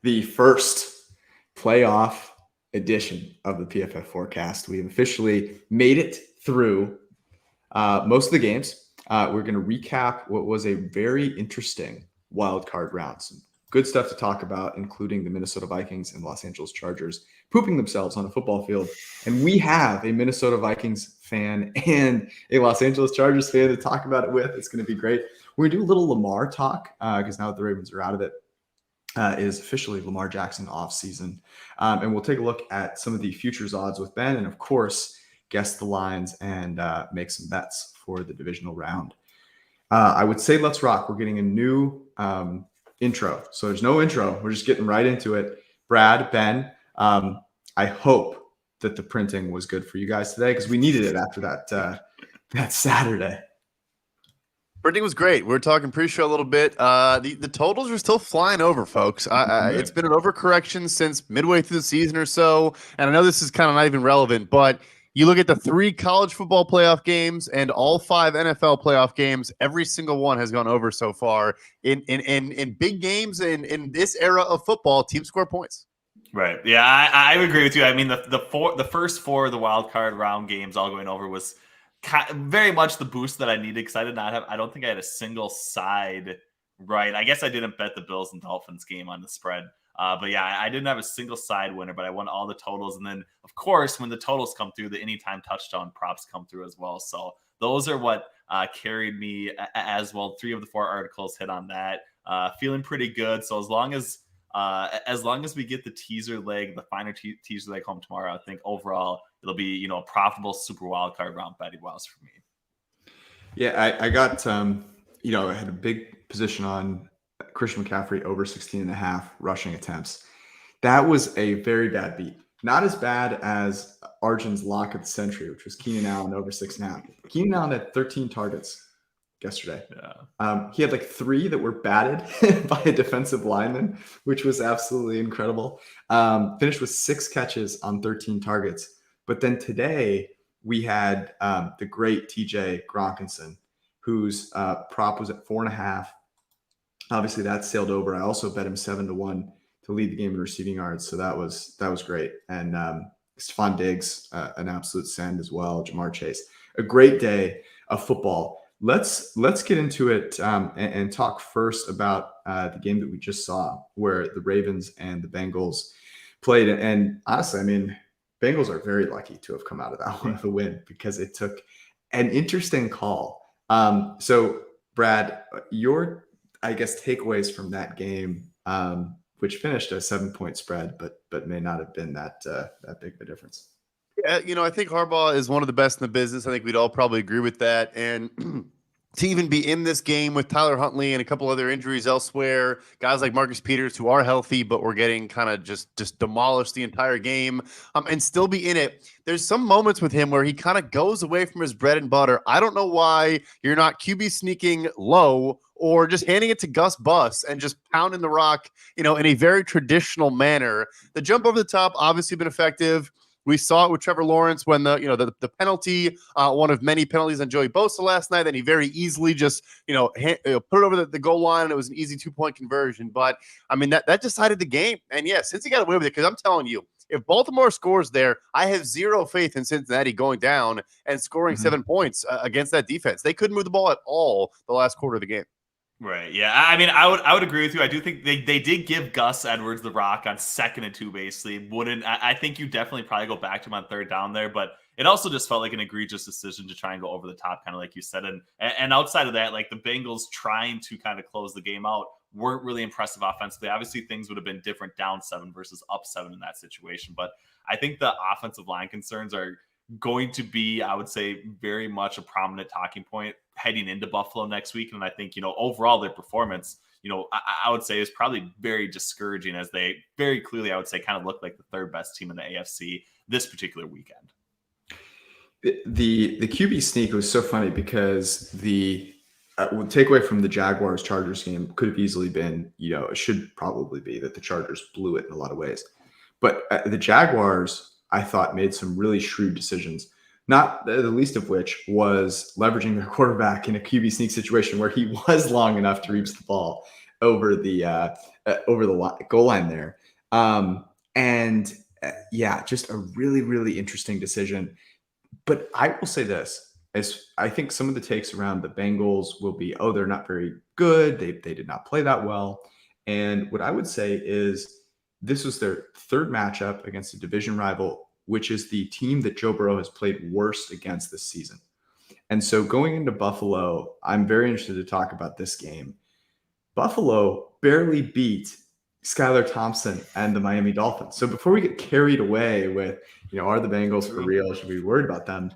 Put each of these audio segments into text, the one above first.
the first playoff edition of the PFF forecast. We have officially made it through most of the games. We're going to recap what was a very interesting wild card round. Some good stuff to talk about, including the Minnesota Vikings and Los Angeles Chargers pooping themselves on a football field. And we have a Minnesota Vikings fan and a Los Angeles Chargers fan to talk about it with. It's going to be great. We're going to do a little Lamar talk because now that the Ravens are out of it, is officially Lamar Jackson off season. And we'll take a look at some of the futures odds with Ben and, of course, guess the lines and make some bets for the divisional round. I would say let's rock. We're getting a new intro. So there's no intro. We're just getting right into it. Brad, Ben, I hope that the printing was good for you guys today because we needed it after that Saturday. Printing was great. We were talking pre-show a little bit. The totals are still flying over, folks. It's been an overcorrection since midway through the season or so. And I know this is kind of not even relevant, but you look at the 3 college football playoff games and all 5 NFL playoff games, every single one has gone over so far. In big games in this era of football, teams score points. Right. Yeah, I would agree with you. I mean, the first 4 of the wild card round games all going over was very much the boost that I needed because I don't think I had a single side right. I guess I didn't bet the Bills and Dolphins game on the spread. But yeah, I didn't have a single side winner, but I won all the totals. And then, of course, when the totals come through, the anytime touchdown props come through as well. So those are what carried me as well. 3 of the 4 articles hit on that. Feeling pretty good. So as long as we get the teaser leg, the finer teaser leg home tomorrow, I think overall it'll be, a profitable super wild card round betting wise for me. Yeah, I got, I had a big position on Christian McCaffrey over 16.5 rushing attempts. That was a very bad beat. Not as bad as Arjun's lock of the century, which was Keenan Allen over 6.5. Keenan Allen had 13 targets yesterday. Yeah. He had like 3 that were batted by a defensive lineman, which was absolutely incredible. Finished with 6 catches on 13 targets. But then today we had the great TJ Gronkinson, whose prop was at 4.5. Obviously that sailed over. I also bet him 7-1 to lead the game in receiving yards. So that was great. And Stephon Diggs, an absolute send as well. Jamar Chase, a great day of football. Let's get into it and talk first about the game that we just saw where the Ravens and the Bengals played. And honestly, I mean, Bengals are very lucky to have come out of that one with a win because it took an interesting call. So Brad, your, I guess, takeaways from that game, which finished a 7-point spread, but may not have been that big of a difference. Yeah, I think Harbaugh is one of the best in the business. I think we'd all probably agree with that. And to even be in this game with Tyler Huntley and a couple other injuries elsewhere, guys like Marcus Peters who are healthy but were getting kind of just demolished the entire game, and still be in it. There's some moments with him where he kind of goes away from his bread and butter. I don't know why you're not QB sneaking low or just handing it to Gus Bus and just pounding the rock, in a very traditional manner. The jump over the top obviously been effective. We saw it with Trevor Lawrence when the penalty, one of many penalties on Joey Bosa last night, then he very easily just, put it over the goal line, and it was an easy 2-point conversion. But, I mean, that decided the game. And, yeah, since he got away with it, because I'm telling you, if Baltimore scores there, I have zero faith in Cincinnati going down and scoring 7 points against that defense. They couldn't move the ball at all the last quarter of the game. Right. Yeah. I mean, I would agree with you. I do think they did give Gus Edwards the rock on 2nd and 2, basically. I think you definitely probably go back to him on 3rd down there, but it also just felt like an egregious decision to try and go over the top, kind of like you said. And outside of that, like the Bengals trying to kind of close the game out weren't really impressive offensively. Obviously, things would have been different down 7 versus up 7 in that situation. But I think the offensive line concerns are going to be, I would say, very much a prominent talking point heading into Buffalo next week. And I think, overall their performance, I would say is probably very discouraging as they very clearly, I would say, kind of look like the 3rd best team in the AFC this particular weekend. The QB sneak was so funny because the takeaway from the Jaguars-Chargers game could have easily been, it should probably be that the Chargers blew it in a lot of ways. But the Jaguars, I thought, made some really shrewd decisions, not the least of which was leveraging their quarterback in a QB sneak situation where he was long enough to reach the ball. over the goal line there. Yeah, just a really, really interesting decision. But I will say this, as I think some of the takes around the Bengals will be, oh, they're not very good. They did not play that well. And what I would say is this was their third matchup against a division rival, which is the team that Joe Burrow has played worst against this season. And so going into Buffalo, I'm very interested to talk about this game. Buffalo barely beat Skylar Thompson and the Miami Dolphins. So before we get carried away with, are the Bengals for real? Should we be worried about them?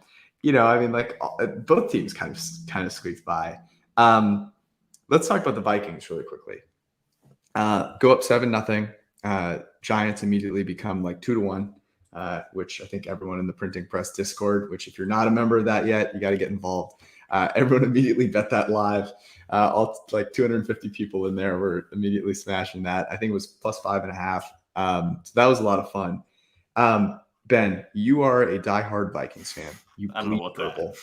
I mean, like both teams kind of squeaked by. Let's talk about the Vikings really quickly. Go up 7-0. Giants immediately become like 2-1, which I think everyone in the printing press Discord, which if you're not a member of that yet, you got to get involved. Everyone immediately bet that live. All like 250 people in there were immediately smashing that. I think it was plus 5.5. So that was a lot of fun. Ben, you are a diehard Vikings fan. I don't know what purple.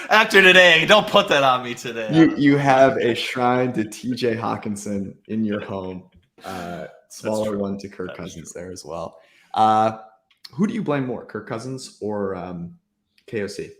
After today, don't put that on me today. You have a shrine to TJ Hawkinson in your home. Smaller one to Kirk Cousins there as well. Who do you blame more, Kirk Cousins or KOC?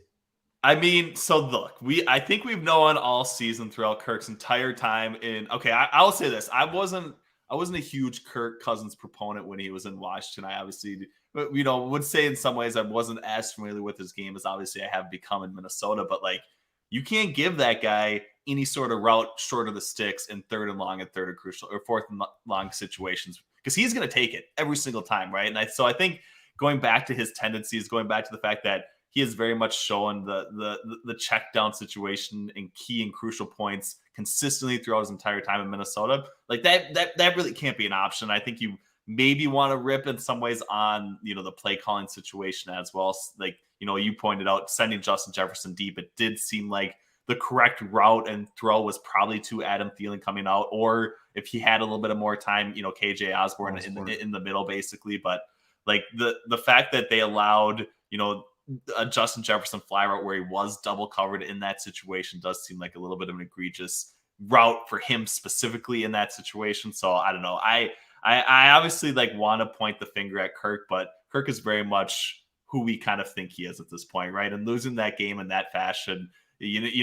I mean, so look, I think we've known all season throughout Kirk's entire time I'll say this. I wasn't a huge Kirk Cousins proponent when he was in Washington. I obviously, would say in some ways I wasn't as familiar with his game as obviously I have become in Minnesota. But like, you can't give that guy any sort of route short of the sticks in 3rd and long and 3rd and crucial or 4th and long situations because he's going to take it every single time, right? And so I think going back to his tendencies, going back to the fact that he has very much shown the check down situation and key and crucial points consistently throughout his entire time in Minnesota. Like that really can't be an option. I think you maybe want to rip in some ways on, the play calling situation as well. Like, you pointed out sending Justin Jefferson deep. It did seem like the correct route and throw was probably to Adam Thielen coming out, or if he had a little bit of more time, KJ Osborne in the middle basically. But like the fact that they allowed, a Justin Jefferson fly route where he was double covered in that situation does seem like a little bit of an egregious route for him specifically in that situation. So I don't know. I obviously like want to point the finger at Kirk, but Kirk is very much who we kind of think he is at this point, right? And losing that game in that fashion,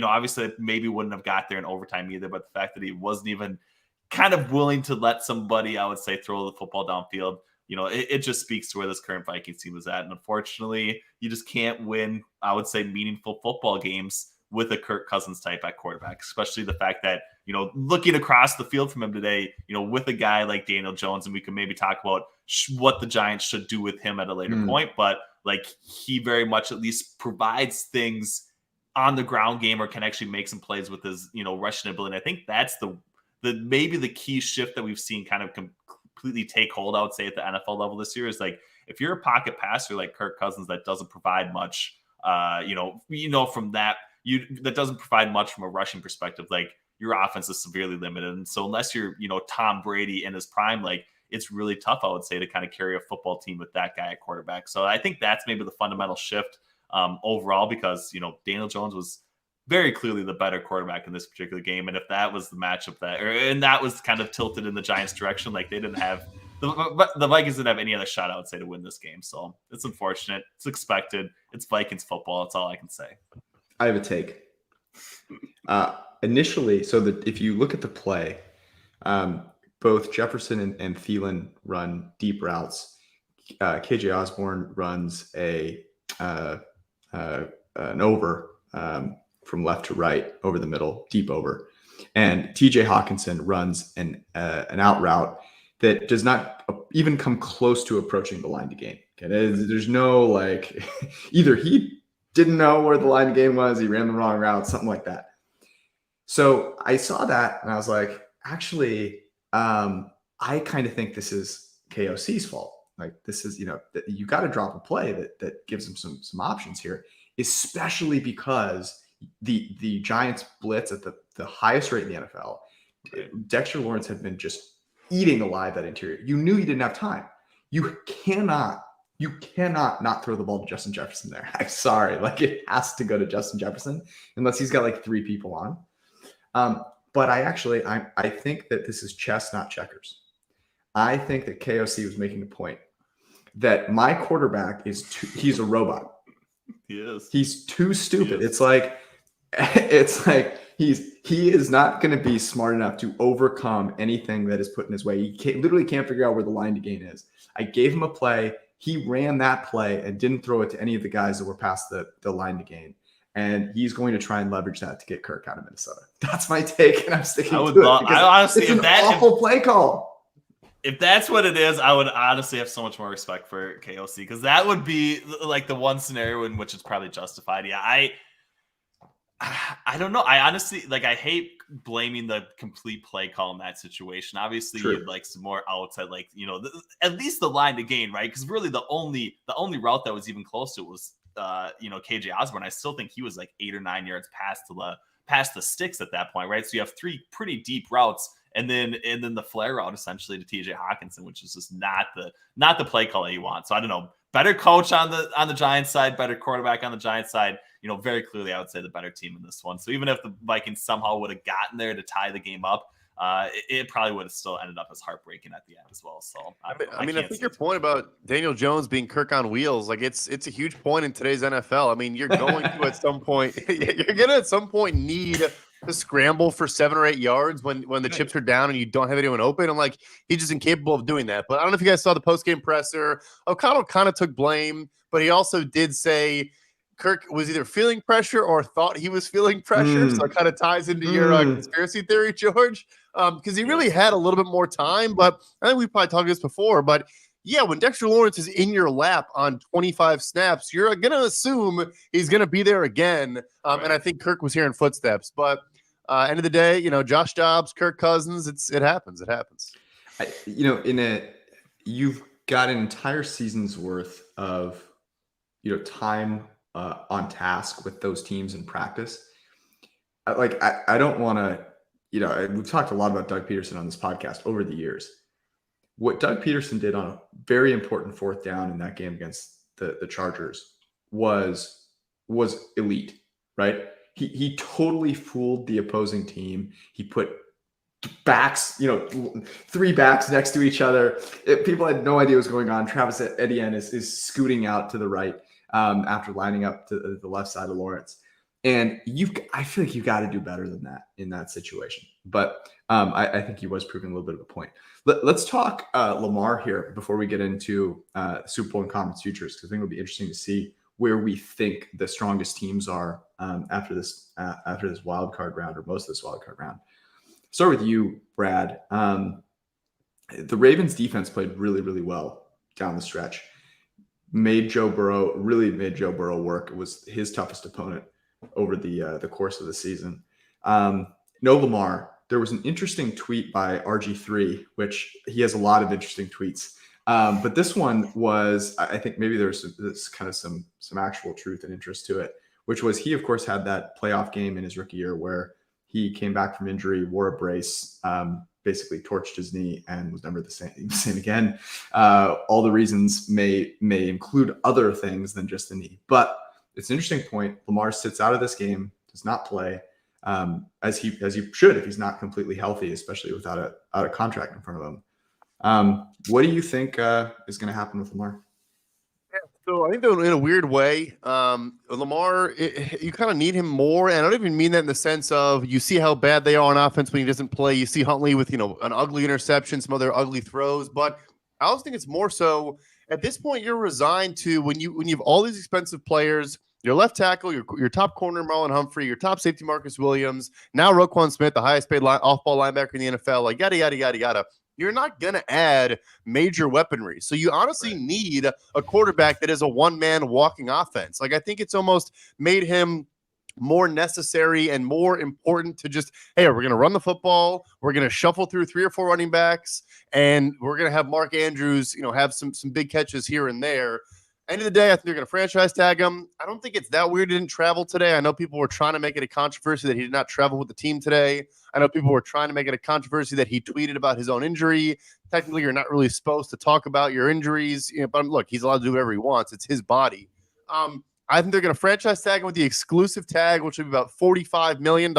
obviously maybe wouldn't have got there in overtime either, but the fact that he wasn't even kind of willing to let somebody, I would say, throw the football downfield, it just speaks to where this current Vikings team is at. And unfortunately, you just can't win, I would say, meaningful football games with a Kirk Cousins type at quarterback, especially the fact that, looking across the field from him today, with a guy like Daniel Jones, and we can maybe talk about what the Giants should do with him at a later point, but like he very much at least provides things on the ground game or can actually make some plays with his, rushing ability. And I think that's maybe the key shift that we've seen kind of completely take hold, I would say, at the NFL level this year is like, if you're a pocket passer like Kirk Cousins that doesn't provide much, from that, that doesn't provide much from a rushing perspective, like your offense is severely limited. And so unless you're, Tom Brady in his prime, like it's really tough, I would say, to kind of carry a football team with that guy at quarterback. So I think that's maybe the fundamental shift overall, because, Daniel Jones was very clearly the better quarterback in this particular game. And if that was the matchup and that was kind of tilted in the Giants' direction, like they didn't have the Vikings didn't have any other shot, I would say, to win this game. So it's unfortunate. It's expected. It's Vikings football. That's all I can say. I have a take. Initially, so that if you look at the play, both Jefferson and Thielen run deep routes. KJ Osborne runs an over from left to right over the middle, deep over. And TJ Hawkinson runs an out route that does not even come close to approaching the line to gain. Okay? There's no like, either he didn't know where the line to gain was, he ran the wrong route, something like that. So I saw that and I was like, actually, I kind of think this is KOC's fault. Like this is, you got to drop a play that gives him some options here, especially because the Giants blitz at the highest rate in the NFL. Dexter Lawrence had been just eating alive that interior. You knew he didn't have time. You cannot not throw the ball to Justin Jefferson there. I'm sorry. Like it has to go to Justin Jefferson unless he's got like 3 people on. But I think that this is chess, not checkers. I think that KOC was making a point that my quarterback he's a robot. He is. He's too stupid. It's like he is not going to be smart enough to overcome anything that is put in his way. He literally can't figure out where the line to gain is. I gave him a play. He ran that play and didn't throw it to any of the guys that were past the line to gain. And he's going to try and leverage that to get Kirk out of Minnesota. That's my take, and I'm sticking to it. I honestly, it's an awful play call. If that's what it is, I would honestly have so much more respect for KOC, because that would be like the one scenario in which it's probably justified. Yeah, I don't know. I honestly, I hate blaming the complete play call in that situation. Obviously, you'd like some more outside, at least the line to gain, right? Because really the only route that was even close to it was, KJ Osborne. I still think he was 8 or 9 yards past the sticks at that point, right? So you have 3 pretty deep routes. And then the flare route essentially to TJ Hawkinson, which is just not the play call that you want. So I don't know. Better coach on the Giants side, better quarterback on the Giants side. Very clearly I would say the better team in this one. So even if the Vikings somehow would have gotten there to tie the game up, it probably would have still ended up as heartbreaking at the end as well. So I think your point about Daniel Jones being Kirk on wheels, it's a huge point in today's NFL. I mean, you're going to at some point need to scramble for 7 or 8 yards when the chips are down and you don't have anyone open. I'm he's just incapable of doing that. But I don't know if you guys saw the post-game presser. O'Connell kind of took blame, but he also did say Kirk was either feeling pressure or thought he was feeling pressure. So it kind of ties into your conspiracy theory, George, because he really had a little bit more time. But I think we probably talked this before, but yeah, when Dexter Lawrence is in your lap on 25 snaps, you're going to assume he's going to be there again. And I think Kirk was hearing footsteps. But end of the day, Josh Dobbs, Kirk Cousins, it happens. It happens. You've got an entire season's worth of, time on task with those teams in practice. I don't want to, we've talked a lot about Doug Peterson on this podcast over the years. What Doug Peterson did on a very important 4th down in that game against the Chargers was elite, right? He totally fooled the opposing team. He put backs, 3 backs next to each other. People had no idea what was going on. Travis Etienne is scooting out to the right after lining up to the left side of Lawrence. And I feel like you got to do better than that in that situation. But I think he was proving a little bit of a point. Let's talk Lamar here before we get into Super Bowl and conference futures, because I think it'll be interesting to see where we think the strongest teams are after this wild card round, or most of this wild card round. Start with you, Brad. The Ravens defense played really, really well down the stretch. Made Joe Burrow work. It was his toughest opponent over the course of the season. No Lamar. There was an interesting tweet by RG3, which he has a lot of interesting tweets. But this one was, I think maybe there's kind of some actual truth and interest to it, which was he, of course, had that playoff game in his rookie year where he came back from injury, wore a brace, basically torched his knee, and was never the same again. All the reasons may include other things than just the knee. But it's an interesting point. Lamar sits out of this game, does not play, as he should if he's not completely healthy, especially without a contract in front of him. What do you think is going to happen with Lamar? So I think that in a weird way, Lamar, you kind of need him more. And I don't even mean that in the sense of you see how bad they are on offense when he doesn't play. You see Huntley with, an ugly interception, some other ugly throws. But I also think it's more so at this point, you're resigned to when you have all these expensive players, your left tackle, your top corner, Marlon Humphrey, your top safety, Marcus Williams, now Roquan Smith, the highest paid off-ball linebacker in the NFL, yada, yada, yada, yada. You're not going to add major weaponry. So you honestly need a quarterback that is a one-man walking offense. I think it's almost made him more necessary and more important to just, hey, we're going to run the football. We're going to shuffle through 3 or 4 running backs, and we're going to have Mark Andrews, have some big catches here and there. End of the day, I think they're going to franchise tag him. I don't think it's that weird he didn't travel today. I know people were trying to make it a controversy that he did not travel with the team today. I know people were trying to make it a controversy that he tweeted about his own injury. Technically, you're not really supposed to talk about your injuries. But look, he's allowed to do whatever he wants. It's his body. I think they're going to franchise tag him with the exclusive tag, which will be about $45 million.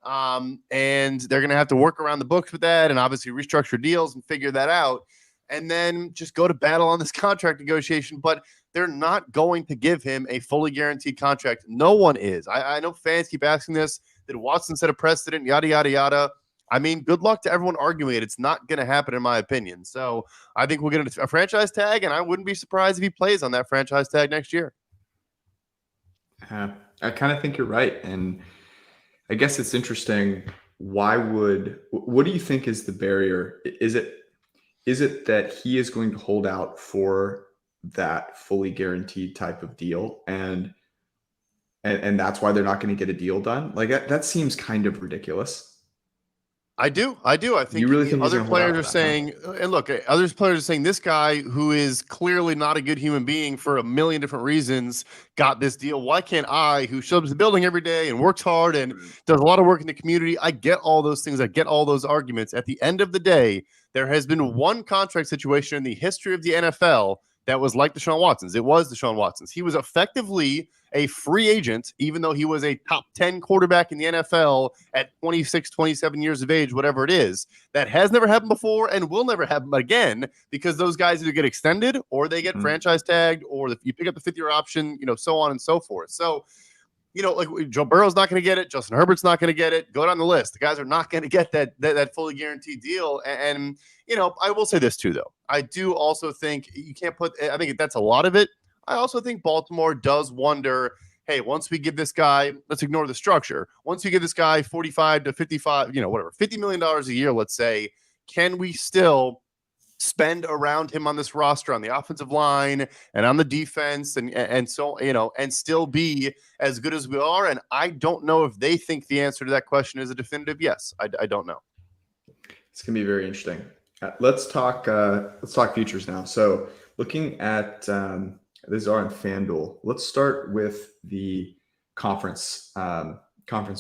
And they're going to have to work around the books with that and obviously restructure deals and figure that out. And then just go to battle on this contract negotiation. But they're not going to give him a fully guaranteed contract. No one is. I know fans keep asking this. Did Watson set a precedent? Yada, yada, yada. I mean, good luck to everyone arguing it. It's not going to happen, in my opinion. So I think we'll get a franchise tag, and I wouldn't be surprised if he plays on that franchise tag next year. I kind of think you're right. And I guess it's interesting. What do you think is the barrier? Is it that he is going to hold out for that fully guaranteed type of deal? And that's why they're not going to get a deal done? Like that seems kind of ridiculous. I do. I think you really think other players are saying, and look, other players are saying this guy who is clearly not a good human being for a million different reasons got this deal. Why can't I, who shows up to the building every day and works hard and does a lot of work in the community? I get all those things. I get all those arguments. At the end of the day, there has been one contract situation in the history of the NFL that was like Deshaun Watson's. It was Deshaun Watson's. He was effectively a free agent, even though he was a top 10 quarterback in the NFL at 26, 27 years of age, whatever it is. That has never happened before and will never happen again because those guys either get extended or they get franchise tagged or if you pick up the fifth-year option, so on and so forth. So, like Joe Burrow's not going to get it. Justin Herbert's not going to get it. Go down the list. The guys are not going to get that fully guaranteed deal. And I will say this too, though. I do also think you can't I think that's a lot of it. I also think Baltimore does wonder, hey, once we give this guy, let's ignore the structure. Once we give this guy 45 to 55, $50 million a year, let's say, can we still spend around him on this roster on the offensive line and on the defense and so, and still be as good as we are? And I don't know if they think the answer to that question is a definitive yes. I don't know. It's going to be very interesting. Let's talk futures now. So looking at these are on FanDuel. Let's start with the conference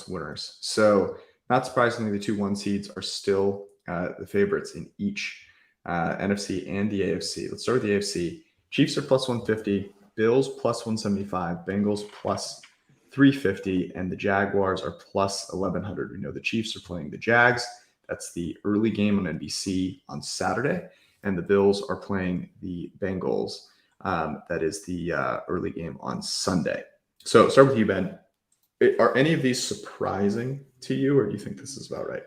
winners. So not surprisingly, the 2-1 seeds are still the favorites in each NFC and the AFC. Let's start with the AFC. Chiefs are plus 150, Bills plus 175, Bengals plus 350, and the Jaguars are plus 1100. We know the Chiefs are playing the Jags. That's the early game on NBC on Saturday, and the Bills are playing the Bengals. That is the early game on Sunday. So start with you, Ben. Are any of these surprising to you, or do you think this is about right?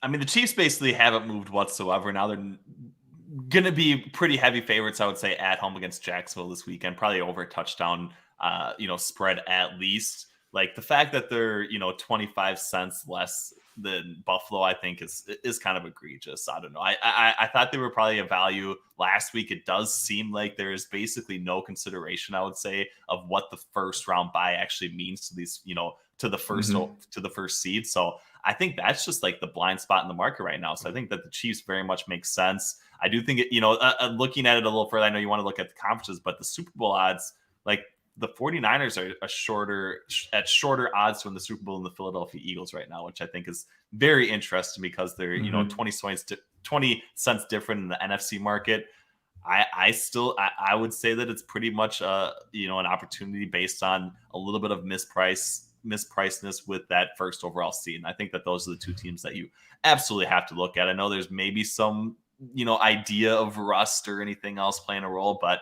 I mean, the Chiefs basically haven't moved whatsoever. Now they're going to be pretty heavy favorites, I would say, at home against Jacksonville this weekend, probably over a touchdown, spread at least. Like the fact that they're, 25 cents less than Buffalo, I think is kind of egregious. I don't know. I thought they were probably a value last week. It does seem like there is basically no consideration, I would say, of what the first round bye actually means to these, to the first seed. So I think that's just like the blind spot in the market right now. So I think that the Chiefs very much make sense. I do think looking at it a little further, I know you want to look at the conferences, but the Super Bowl odds, like the 49ers are at shorter odds to win the Super Bowl than the Philadelphia Eagles right now, which I think is very interesting because they're, 20 cents different in the NFC market. I would say that it's pretty much an opportunity based on a little bit of mispricedness with that first overall seed. And I think that those are the two teams that you absolutely have to look at. I know there's maybe some, idea of rust or anything else playing a role, but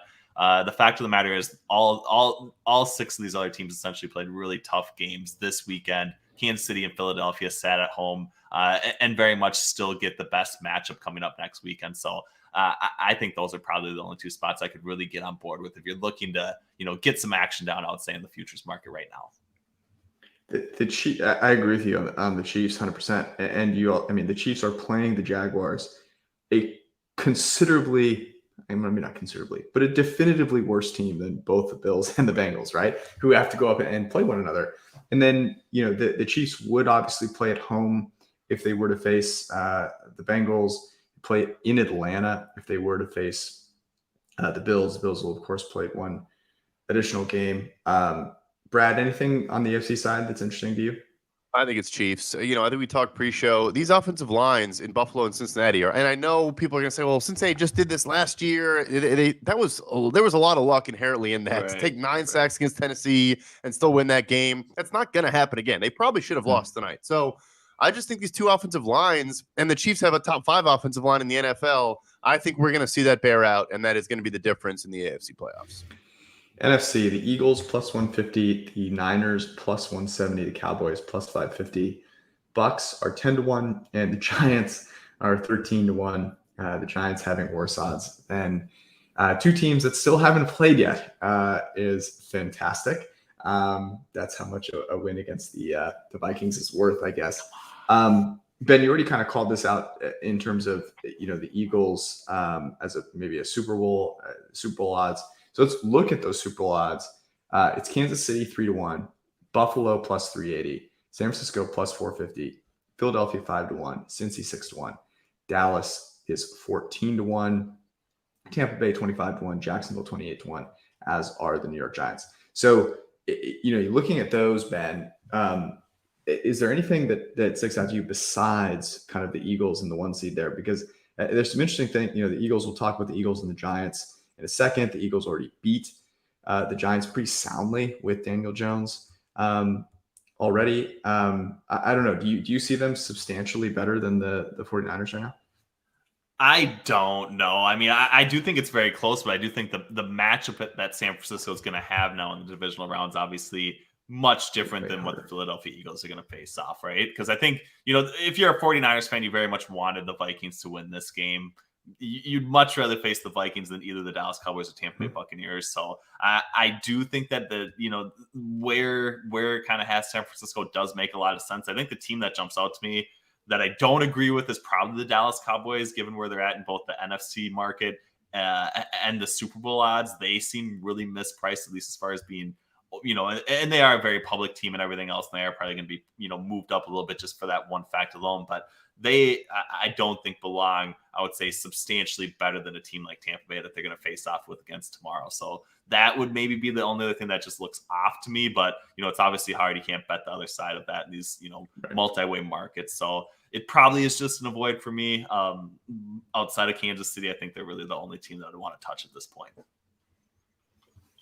the fact of the matter is all six of these other teams essentially played really tough games this weekend. Kansas City and Philadelphia sat at home and very much still get the best matchup coming up next weekend. So I think those are probably the only two spots I could really get on board with if you're looking to, get some action down, I would say, in the futures market right now. I agree with you on the Chiefs 100%. And the Chiefs are playing the Jaguars, a considerably, not considerably, but a definitively worse team than both the Bills and the Bengals, right? Who have to go up and play one another. And then, the Chiefs would obviously play at home if they were to face the Bengals, play in Atlanta if they were to face the Bills. The Bills will, of course, play one additional game. Brad, anything on the AFC side that's interesting to you? I think it's Chiefs. I think we talked pre-show. These offensive lines in Buffalo and Cincinnati are, and I know people are going to say, well, Cincinnati just did this last year. There was a lot of luck inherently in that. Right. To take 9 sacks against Tennessee and still win that game, that's not going to happen again. They probably should have lost tonight. So I just think these two offensive lines, and the Chiefs have a top 5 offensive line in the NFL. I think we're going to see that bear out, and that is going to be the difference in the AFC playoffs. NFC, the Eagles plus 150, the Niners plus 170, the Cowboys plus 550. Bucks are 10-1, and the Giants are 13-1. The Giants having worse odds than two teams that still haven't played yet is fantastic. That's how much a win against the Vikings is worth, I guess. Ben, you already kind of called this out in terms of the Eagles as maybe a Super Bowl odds. So let's look at those Super Bowl odds. It's Kansas City 3-1, Buffalo plus 380, San Francisco plus 450, Philadelphia 5-1, Cincy 6-1, Dallas is 14-1, Tampa Bay 25-1, Jacksonville 28-1, as are the New York Giants. So you're looking at those, Ben. Is there anything that sticks out to you besides kind of the Eagles and the 1 seed there? Because there's some interesting thing. The Eagles, we'll talk about the Eagles and the Giants in a second. The Eagles already beat the Giants pretty soundly with Daniel Jones already. I don't know. Do you see them substantially better than the 49ers right now? I don't know. I mean, I do think it's very close, but I do think the matchup that San Francisco is going to have now in the divisional rounds, obviously much different than what the Philadelphia Eagles are going to face off, right? Because I think, if you're a 49ers fan, you very much wanted the Vikings to win this game. You'd much rather face the Vikings than either the Dallas Cowboys or Tampa Bay Buccaneers. So I do think that where it kind of has San Francisco does make a lot of sense. I think the team that jumps out to me that I don't agree with is probably the Dallas Cowboys, given where they're at in both the NFC market and the Super Bowl odds. They seem really mispriced, at least as far as being, and they are a very public team and everything else. And they are probably going to be, moved up a little bit just for that one fact alone. But I don't think belong, I would say, substantially better than a team like Tampa Bay that they're going to face off with against tomorrow. So that would maybe be the only other thing that just looks off to me. But, it's obviously hard. You can't bet the other side of that in these, multi-way markets. So it probably is just an avoid for me. Outside of Kansas City, I think they're really the only team that I want to touch at this point.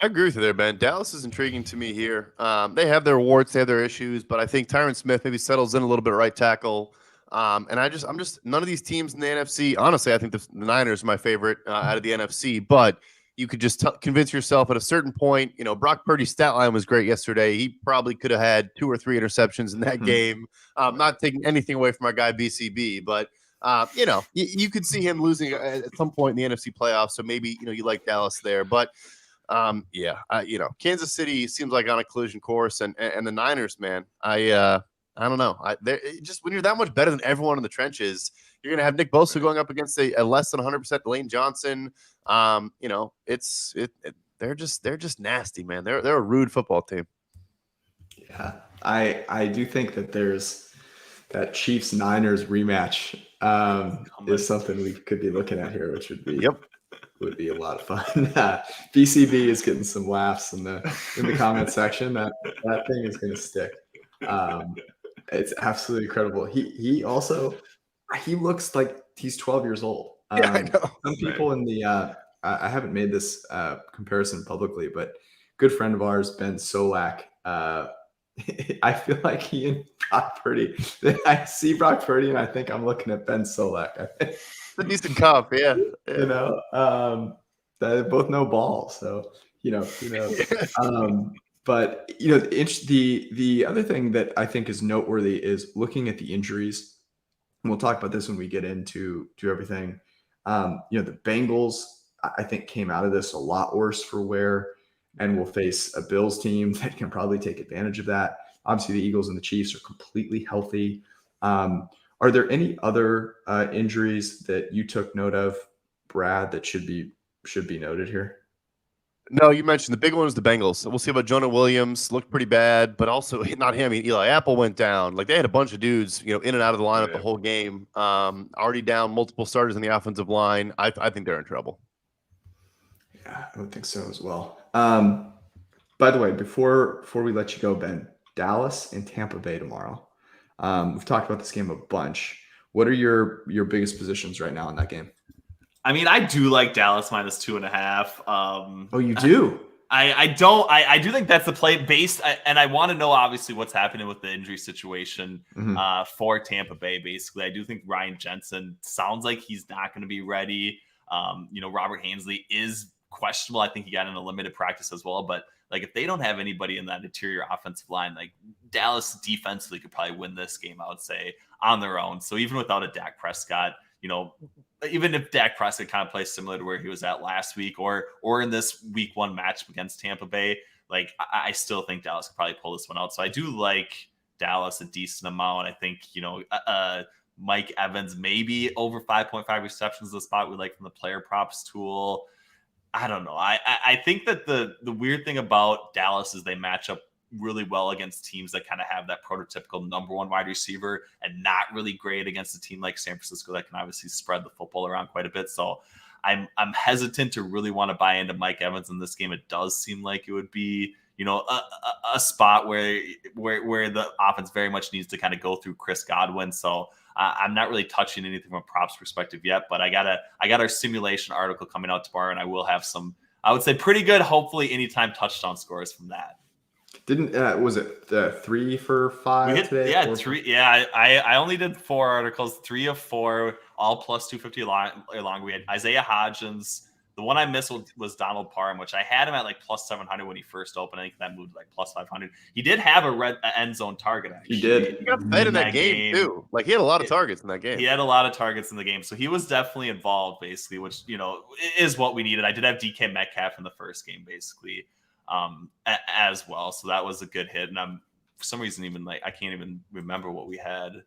I agree with you there, Ben. Dallas is intriguing to me here. They have their warts, they have their issues, but I think Tyron Smith maybe settles in a little bit at right tackle. And I'm just none of these teams in the NFC. Honestly, I think the Niners are my favorite out of the NFC. But you could just convince yourself at a certain point. Brock Purdy's stat line was great yesterday. He probably could have had 2 or 3 interceptions in that game. Not taking anything away from our guy BCB, but you could see him losing at some point in the NFC playoffs. So maybe you like Dallas there, but. Kansas City seems like on a collision course, and the Niners, man, I don't know. Just when you're that much better than everyone in the trenches, you're gonna have Nick Bosa going up against a less than 100% Lane Johnson. They're just nasty, man. They're a rude football team. Yeah, I do think that there's that Chiefs Niners rematch is something we could be looking at here, which would be would be a lot of fun. BCB is getting some laughs in the comment section. That thing is going to stick. It's absolutely incredible. He looks like he's 12 years old. I know. Some people in the I haven't made this comparison publicly, but good friend of ours, Ben Solak. I feel like he and Brock Purdy. I see Brock Purdy, and I think I'm looking at Ben Solak. A decent comp, yeah. They both know ball, so who knows. But the other thing that I think is noteworthy is looking at the injuries, and we'll talk about this when we get into everything. The Bengals, I think, came out of this a lot worse for wear, and will face a Bills team that can probably take advantage of that. Obviously, the Eagles and the Chiefs are completely healthy. Are there any other injuries that you took note of, Brad, that should be noted here? No, you mentioned the big one was the Bengals. We'll see about Jonah Williams. Looked pretty bad, but also not him. Eli Apple went down. Like, they had a bunch of dudes, in and out of the lineup the whole game. Already down multiple starters in the offensive line. I think they're in trouble. Yeah, I would think so as well. By the way, before we let you go, Ben, Dallas and Tampa Bay tomorrow. We've talked about this game a bunch. What are your biggest positions right now in that game? I mean, I do like Dallas minus 2.5. Oh, you do? I do think that's the play based, and I want to know obviously what's happening with the injury situation for Tampa Bay. Basically, I do think Ryan Jensen sounds like he's not going to be ready. Robert Hainsley is questionable. I think he got in a limited practice as well. But like, if they don't have anybody in that interior offensive line, like Dallas defensively could probably win this game, I would say, on their own. So even without a Dak Prescott, even if Dak Prescott kind of plays similar to where he was at last week or in this week 1 matchup against Tampa Bay, like I still think Dallas could probably pull this one out. So I do like Dallas a decent amount. I think, Mike Evans, maybe over 5.5 receptions, the spot we like from the player props tool. I don't know. I think that the weird thing about Dallas is they match up really well against teams that kind of have that prototypical number 1 wide receiver and not really great against a team like San Francisco that can obviously spread the football around quite a bit. So I'm hesitant to really want to buy into Mike Evans in this game. It does seem like it would be, a spot where the offense very much needs to kind of go through Chris Godwin. So I'm not really touching anything from a props perspective yet, but I got our simulation article coming out tomorrow, and I will have some, I would say, pretty good, hopefully anytime touchdown scores from that. Didn't was it 3 for 5 today? Yeah, 3. Yeah, I only did 4 articles, 3 of 4, all plus 250 long. We had Isaiah Hodgins. The one I missed was Donald Parham, which I had him at like plus 700 when he first opened. I think that moved like plus 500. He did have a end zone target, actually. He did. He got fed in that game too. Like, he had a lot of targets in that game. He had a lot of targets in the game. So he was definitely involved, basically, which, is what we needed. I did have DK Metcalf in the first game, basically, as well. So that was a good hit. And I'm, for some reason, even I can't even remember what we had.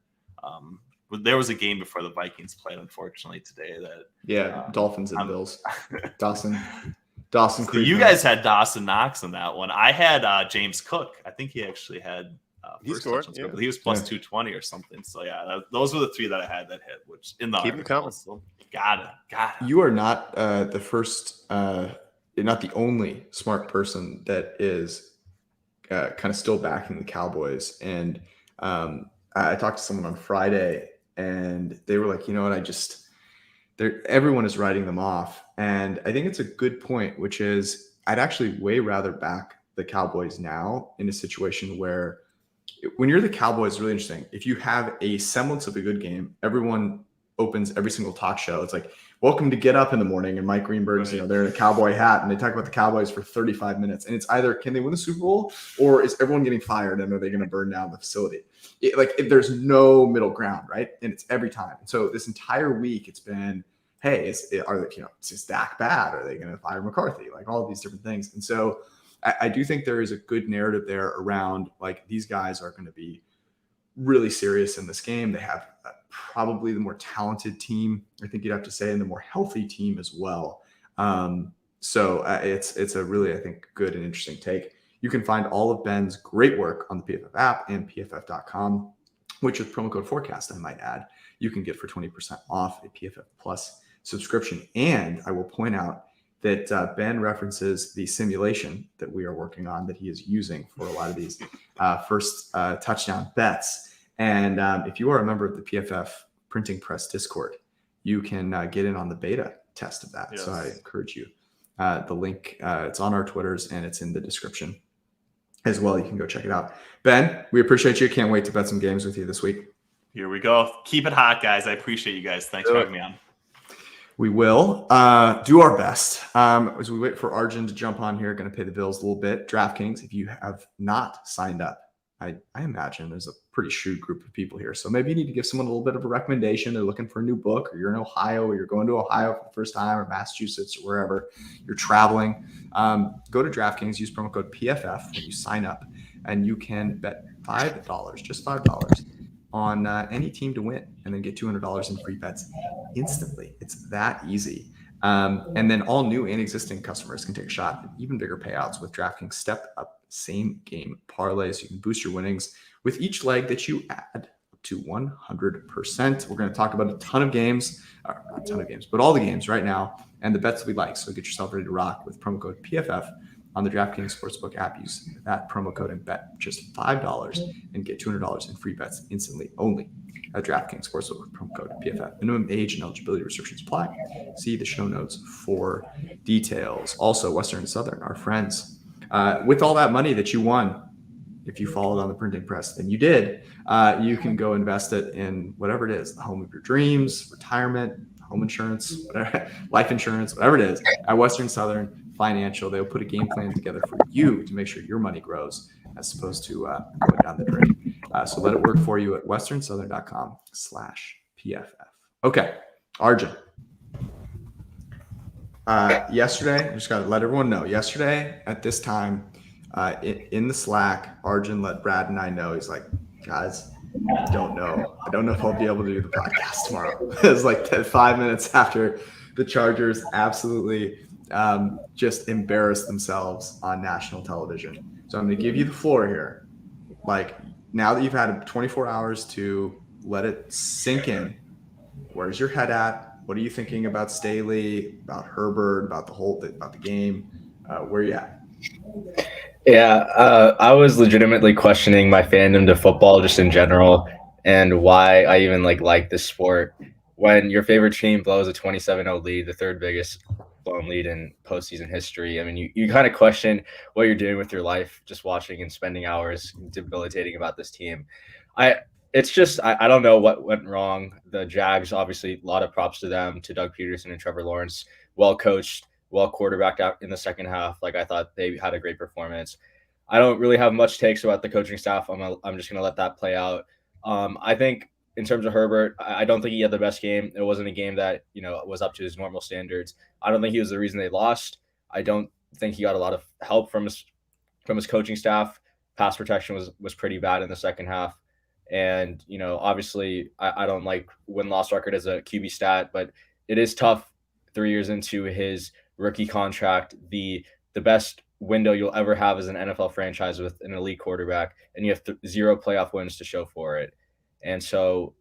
But there was a game before the Vikings played, unfortunately, today. Dolphins and Bills. Dawson So you guys had Dawson Knox in that one. I had James Cook. I think he actually had he scored, but he was plus 220 or something. So those were the 3 that I had that hit, which in the article. So got it. You are not the first, you're not the only smart person that is kind of still backing the Cowboys. And I talked to someone on Friday, and they were like, everyone is writing them off. And I think it's a good point, which is I'd actually way rather back the Cowboys now in a situation where when you're the Cowboys, it's really interesting. If you have a semblance of a good game, everyone opens every single talk show. It's like, welcome to Get Up in the Morning. And Mike Greenberg's, they're in a cowboy hat and they talk about the Cowboys for 35 minutes. And it's either, can they win the Super Bowl, or is everyone getting fired and are they going to burn down the facility? There's no middle ground, right? And it's every time. So this entire week, it's been, hey, is Dak bad? Are they going to fire McCarthy? Like, all of these different things. And so I do think there is a good narrative there around, like, these guys are going to be really serious in this game. They have probably the more talented team, I think you'd have to say, and the more healthy team as well. So it's a really, I think, good and interesting take. You can find all of Ben's great work on the PFF app and pff.com, which with promo code forecast, I might add, you can get for 20% off a PFF Plus subscription. And I will point out that Ben references the simulation that we are working on that he is using for a lot of these first touchdown bets. And if you are a member of the PFF Printing Press Discord, you can get in on the beta test of that. Yes. So I encourage you. The link, it's on our Twitters and it's in the description as well. You can go check it out. Ben, we appreciate you. Can't wait to bet some games with you this week. Here we go. Keep it hot, guys. I appreciate you guys. Thanks for having me on. We will do our best as we wait for Arjun to jump on here. Going to pay the bills a little bit. DraftKings, if you have not signed up, I imagine there's a pretty shrewd group of people here. So maybe you need to give someone a little bit of a recommendation. They're looking for a new book, or you're in Ohio, or you're going to Ohio for the first time, or Massachusetts, or wherever you're traveling. Go to DraftKings, use promo code PFF when you sign up, and you can bet $5, just $5, on any team to win, and then get $200 in free bets instantly. It's that easy. And then all new and existing customers can take a shot at even bigger payouts with DraftKings Step Up same game parlays. You can boost your winnings with each leg that you add up to 100%. We're going to talk about a ton of games, not a ton of games, but all the games right now and the bets that we like. So get yourself ready to rock with promo code PFF on the DraftKings Sportsbook app. Use that promo code and bet just $5 and get $200 in free bets instantly only at DraftKings Sportsbook with promo code PFF. Minimum age and eligibility restrictions apply. See the show notes for details. Also, Western and Southern, our friends With all that money that you won, if you followed on the printing press, and you did, you can go invest it in whatever it is, the home of your dreams, retirement, home insurance, whatever, life insurance, whatever it is. At Western Southern Financial, they'll put a game plan together for you to make sure your money grows as opposed to going down the drain. So let it work for you at westernsouthern.com/PFF. Okay, Arjun. Yesterday, I just got to let everyone know. Yesterday at this time, in the Slack, Arjun let Brad and I know. He's like, guys, I don't know if I'll be able to do the podcast tomorrow. It was like 5 minutes after the Chargers absolutely just embarrassed themselves on national television. So I'm going to give you the floor here. Like, now that you've had 24 hours to let it sink in, where's your head at? What are you thinking about Staley, about Herbert, about the game? Where are you at? Yeah, I was legitimately questioning my fandom to football just in general and why I even like this sport. When your favorite team blows a 27-0 lead, the third biggest blown lead in postseason history, I mean, you kind of question what you're doing with your life just watching and spending hours debilitating about this team. I don't know what went wrong. The Jags, obviously, a lot of props to them, to Doug Peterson and Trevor Lawrence, well coached, well quarterbacked out in the second half. Like, I thought they had a great performance. I don't really have much takes about the coaching staff. I'm just going to let that play out. I think in terms of Herbert, I don't think he had the best game. It wasn't a game that, was up to his normal standards. I don't think he was the reason they lost. I don't think he got a lot of help from his coaching staff. Pass protection was pretty bad in the second half. And, obviously I don't like win-loss record as a QB stat, but it is tough 3 years into his rookie contract, the best window you'll ever have as an NFL franchise with an elite quarterback, and you have 0 playoff wins to show for it. And so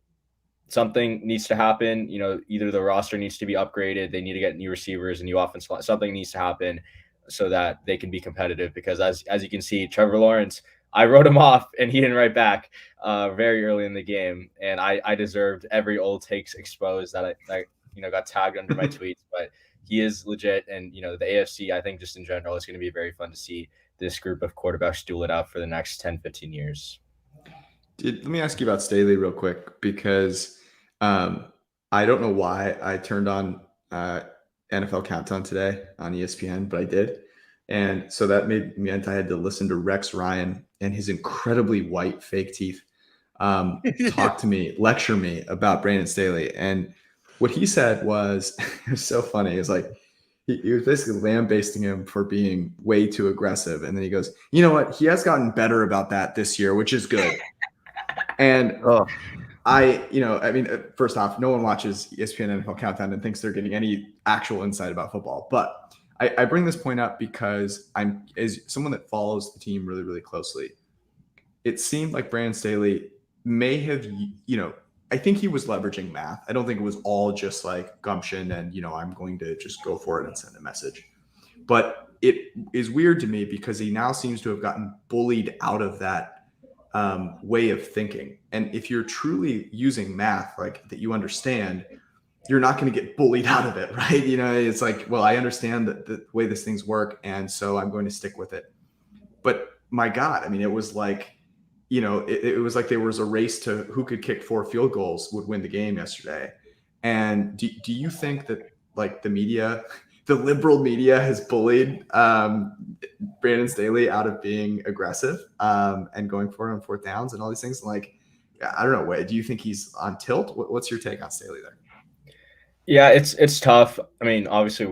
something needs to happen. Either the roster needs to be upgraded, they need to get new receivers, a new offense. Something needs to happen so that they can be competitive, because as you can see, Trevor Lawrence, I wrote him off and he didn't write back very early in the game. And I deserved every old takes exposed that I got tagged under my tweets, but he is legit. And, the AFC, I think just in general, it's going to be very fun to see this group of quarterbacks duel it out for the next 10, 15 years. Let me ask you about Staley real quick, because I don't know why I turned on NFL Countdown today on ESPN, but I did. And so that meant I had to listen to Rex Ryan and his incredibly white fake teeth talk to me, lecture me about Brandon Staley. And what he said was, it was so funny. It was like, he was basically lambasting him for being way too aggressive. And then he goes, you know what? He has gotten better about that this year, which is good. And first off, no one watches ESPN NFL Countdown and thinks they're getting any actual insight about football. But I bring this point up because as someone that follows the team really, really closely, it seemed like Brandon Staley may have, I think he was leveraging math. I don't think it was all just like gumption and, I'm going to just go for it and send a message. But it is weird to me because he now seems to have gotten bullied out of that way of thinking. And if you're truly using math, like that you understand, you're not going to get bullied out of it, right? It's like, well, I understand the way these things work, and so I'm going to stick with it. But my God, I mean, it was like, it was like there was a race to who could kick 4 field goals would win the game yesterday. And do you think that like the media, the liberal media, has bullied Brandon Staley out of being aggressive and going for it on 4th downs and all these things? Like, I don't know. Do you think he's on tilt? What's your take on Staley there? Yeah, it's tough. I mean, obviously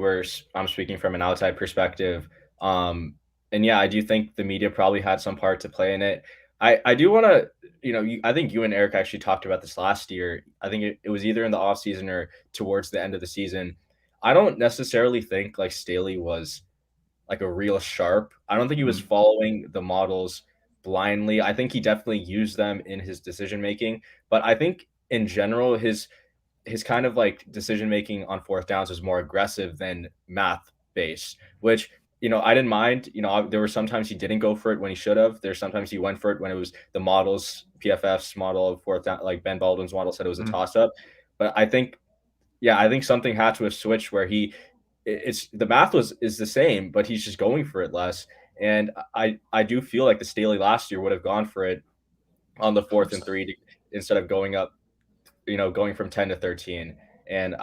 I'm speaking from an outside perspective. And yeah, I do think the media probably had some part to play in it. I do want to, I think you and Eric actually talked about this last year. I think it was either in the offseason or towards the end of the season. I don't necessarily think like Staley was like a real sharp. I don't think he was following the models blindly. I think he definitely used them in his decision making, but I think in general his kind of like decision making on 4th downs was more aggressive than math based, which I didn't mind. There were sometimes he didn't go for it when he should have. There's sometimes he went for it when it was the models, PFF's model of 4th down, like Ben Baldwin's model said it was a toss up. But I think something had to have switched where the math is the same, but he's just going for it less. And I do feel like the Staley last year would have gone for it on the 4th and 3 instead of going up, going from 10 to 13. And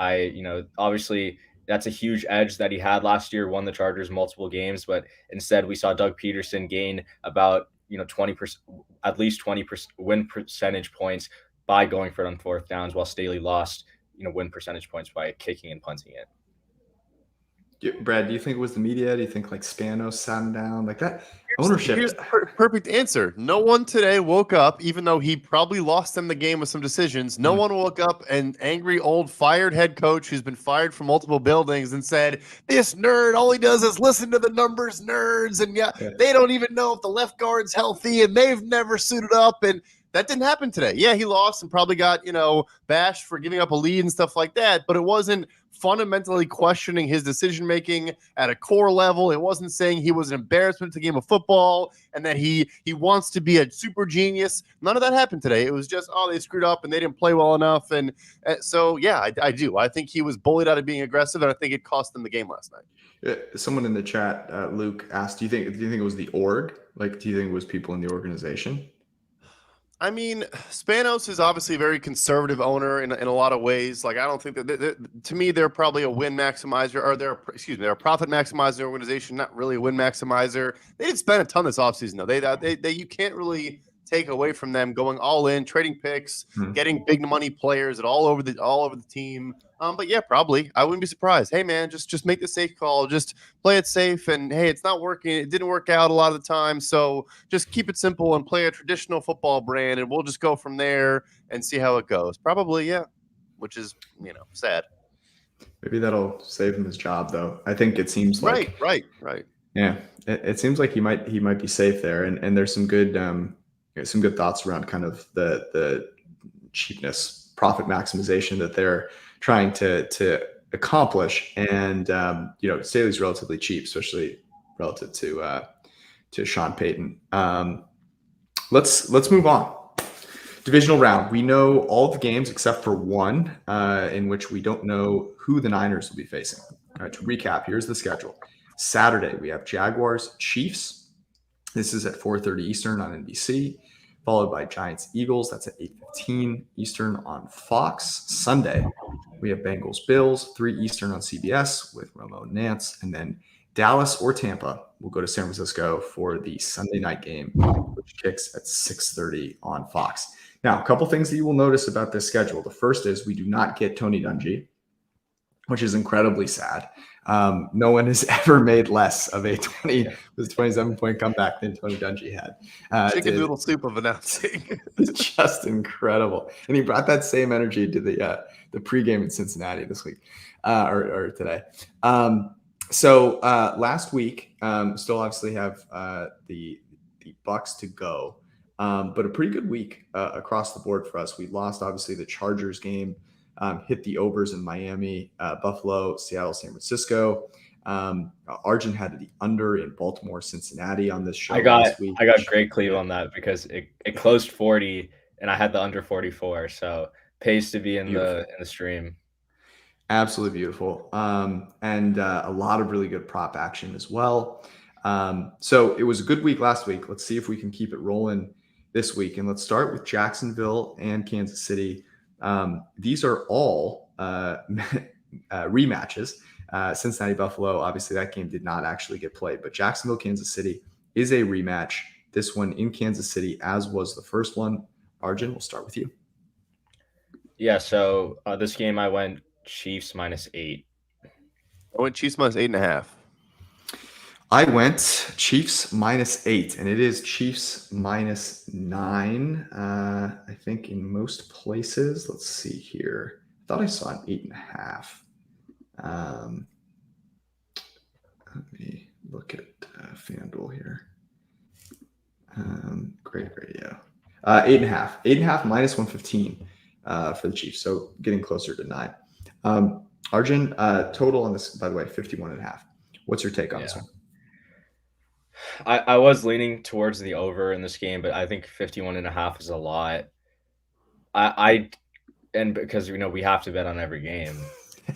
obviously that's a huge edge that he had last year, won the Chargers multiple games, but instead we saw Doug Peterson gain about, 20%, at least 20% win percentage points by going for it on 4th downs, while Staley lost, win percentage points by kicking and punting it. Brad, do you think it was the media? Do you think like Spanos sat him down like that? Ownership. Here's the perfect answer. No one today woke up, even though he probably lost them the game with some decisions. No one woke up and angry old fired head coach who's been fired from multiple buildings and said, this nerd, all he does is listen to the numbers, nerds. And they don't even know if the left guard's healthy and they've never suited up. And that didn't happen today. Yeah, he lost and probably got, bashed for giving up a lead and stuff like that. But it wasn't fundamentally questioning his decision-making at a core level. It wasn't saying he was an embarrassment to the game of football and that he wants to be a super genius. None of that happened today. It was just, they screwed up and they didn't play well enough. And so, yeah, I do. I think he was bullied out of being aggressive, and I think it cost them the game last night. Someone in the chat, Luke, asked, do you think it was the org? Like, do you think it was people in the organization? I mean, Spanos is obviously a very conservative owner in a lot of ways. Like, I don't think that to me, they're probably a win maximizer, or they're a profit maximizer organization, not really a win maximizer. They didn't spend a ton this offseason, though. They you can't really take away from them going all in, trading picks, getting big money players all over the team. But yeah, probably. I wouldn't be surprised. Hey man, just make the safe call. Just play it safe. And hey, it's not working. It didn't work out a lot of the time. So just keep it simple and play a traditional football brand, and we'll just go from there and see how it goes. Probably, yeah. Which is, sad. Maybe that'll save him his job, though. I think it seems like right. Yeah, it seems like he might be safe there, and there's some good thoughts around kind of the cheapness, profit maximization that they're trying to accomplish. And Staley's relatively cheap, especially relative to Sean Payton. Let's move on. Divisional round. We know all the games except for one, in which we don't know who the Niners will be facing. All right, to recap, here's the schedule. Saturday, we have Jaguars, Chiefs. This is at 4:30 Eastern on NBC, followed by Giants, Eagles. That's at 8:15 Eastern on Fox. Sunday, we have Bengals, Bills, 3 Eastern on CBS with Romo and Nance. And then Dallas or Tampa will go to San Francisco for the Sunday night game, which kicks at 6:30 on Fox. Now, a couple things that you will notice about this schedule. The first is we do not get Tony Dungy, which is incredibly sad. No one has ever made less of a 27-point comeback than Tony Dungy had. Chicken noodle soup of announcing. It's just incredible. And he brought that same energy to the pregame in Cincinnati this week or today. So last week, still obviously have the Bucs to go. But a pretty good week across the board for us. We lost, obviously, the Chargers game, hit the overs in Miami, Buffalo, Seattle, San Francisco. Arjun had the under in Baltimore, Cincinnati on this show. I got great cleave on that because it closed 40 and I had the under 44. So pays to be in the stream. Absolutely beautiful. And a lot of really good prop action as well. So it was a good week last week. Let's see if we can keep it rolling this week. And let's start with Jacksonville and Kansas City. These are all rematches. Cincinnati, Buffalo, obviously that game did not actually get played, but Jacksonville, Kansas City is a rematch. This one in Kansas City, as was the first one. Arjun, we'll start with you. Yeah, so this game I went Chiefs -8. I went Chiefs -8.5. I went Chiefs -8, and it is Chiefs -9. I think in most places. Let's see here. I thought I saw an 8.5. Let me look at FanDuel here. Great radio. 8.5. 8.5 -115 for the Chiefs. So getting closer to 9. Arjun, total on this, by the way, 51.5. What's your take on this one? I was leaning towards the over in this game, but I think 51.5 is a lot. And because we have to bet on every game,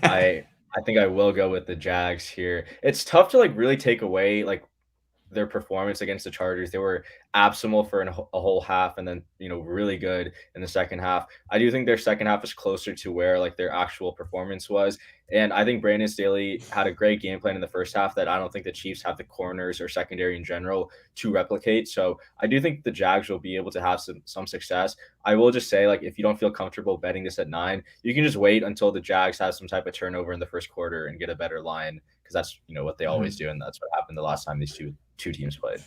I think I will go with the Jags here. It's tough to really take away their performance against the Chargers. They were abysmal for a whole half, and then really good in the second half. I do think their second half is closer to where like their actual performance was, and I think Brandon Staley had a great game plan in the first half that I don't think the Chiefs have the corners or secondary in general to replicate. So I do think the Jags will be able to have some success. I will just say, like, if you don't feel comfortable betting this at 9, you can just wait until the Jags have some type of turnover in the first quarter and get a better line, because that's what they always do, and that's what happened the last time these two teams played.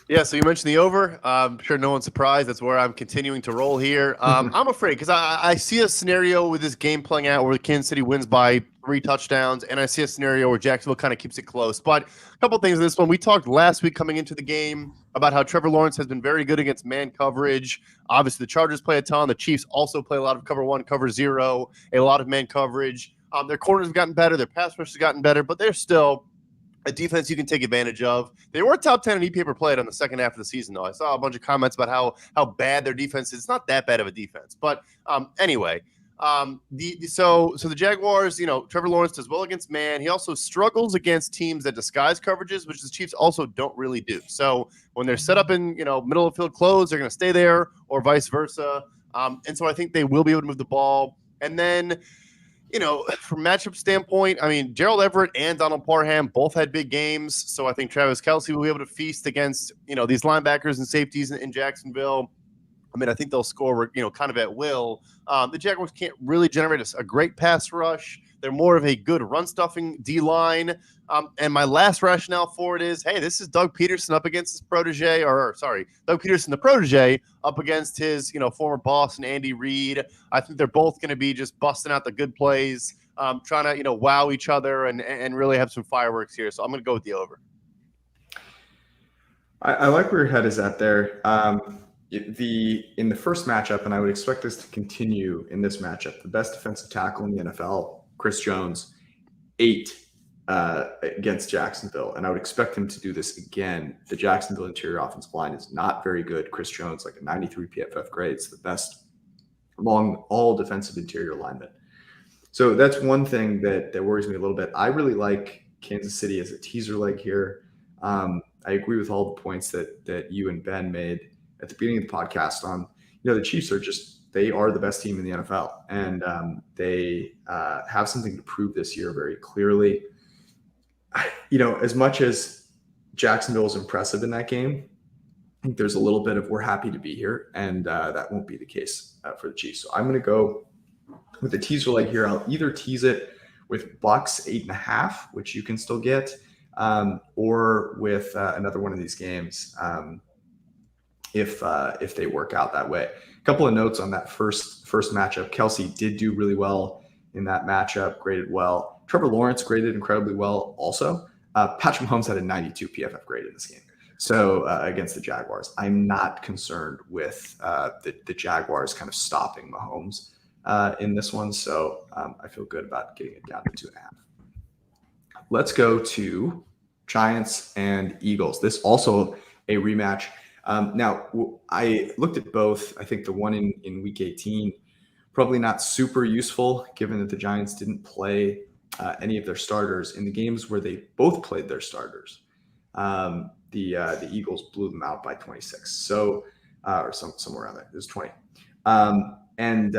Yeah, so you mentioned the over. I'm sure no one's surprised. That's where I'm continuing to roll here. I'm afraid because I see a scenario with this game playing out where Kansas City wins by 3 touchdowns, and I see a scenario where Jacksonville kind of keeps it close. But a couple things in this one. We talked last week coming into the game about how Trevor Lawrence has been very good against man coverage. Obviously, the Chargers play a ton. The Chiefs also play a lot of cover 1, cover 0, a lot of man coverage. Their corners have gotten better. Their pass rush has gotten better, but they're still a defense you can take advantage of. They were top 10 in EPA per play on the second half of the season, though. I saw a bunch of comments about how bad their defense is. It's not that bad of a defense. But anyway, so the Jaguars, Trevor Lawrence does well against man. He also struggles against teams that disguise coverages, which the Chiefs also don't really do. So when they're set up in, middle of field close, they're going to stay there, or vice versa. And so I think they will be able to move the ball. And then, from matchup standpoint, I mean, Gerald Everett and Donald Parham both had big games. So I think Travis Kelce will be able to feast against, these linebackers and safeties in Jacksonville. I mean, I think they'll score, kind of at will. The Jaguars can't really generate a great pass rush. They're more of a good run-stuffing D-line. And my last rationale for it is, hey, this is Doug Peterson up against his protege, Doug Peterson, the protege, up against his, former boss and Andy Reid. I think they're both going to be just busting out the good plays, trying to, wow each other and really have some fireworks here. So I'm going to go with the over. I like where your head is at there. In the first matchup, and I would expect this to continue in this matchup, the best defensive tackle in the NFL, Chris Jones, 8 against Jacksonville, and I would expect him to do this again. The Jacksonville interior offensive line is not very good. Chris Jones, like a 93 PFF grade, it's the best among all defensive interior linemen. So that's one thing that worries me a little bit. I really like Kansas City as a teaser leg here. I agree with all the points that you and Ben made at the beginning of the podcast on, the Chiefs they are the best team in the NFL, and they have something to prove this year very clearly. As much as Jacksonville is impressive in that game, I think there's a little bit of we're happy to be here, and that won't be the case for the Chiefs. So I'm going to go with the teaser leg here. I'll either tease it with Bucks 8.5, which you can still get, or with another one of these games if they work out that way. A couple of notes on that first matchup. Kelce did do really well in that matchup, graded well. Trevor Lawrence graded incredibly well also. Patrick Mahomes had a 92 PFF grade in this game. So against the Jaguars, I'm not concerned with the Jaguars kind of stopping Mahomes in this one. So I feel good about getting it down to 2.5. Let's go to Giants and Eagles. This also a rematch. Now, I looked at both. I think the one in Week 18, probably not super useful, given that the Giants didn't play any of their starters in the games where they both played their starters. The Eagles blew them out by 26, so or somewhere around there. It was 20, and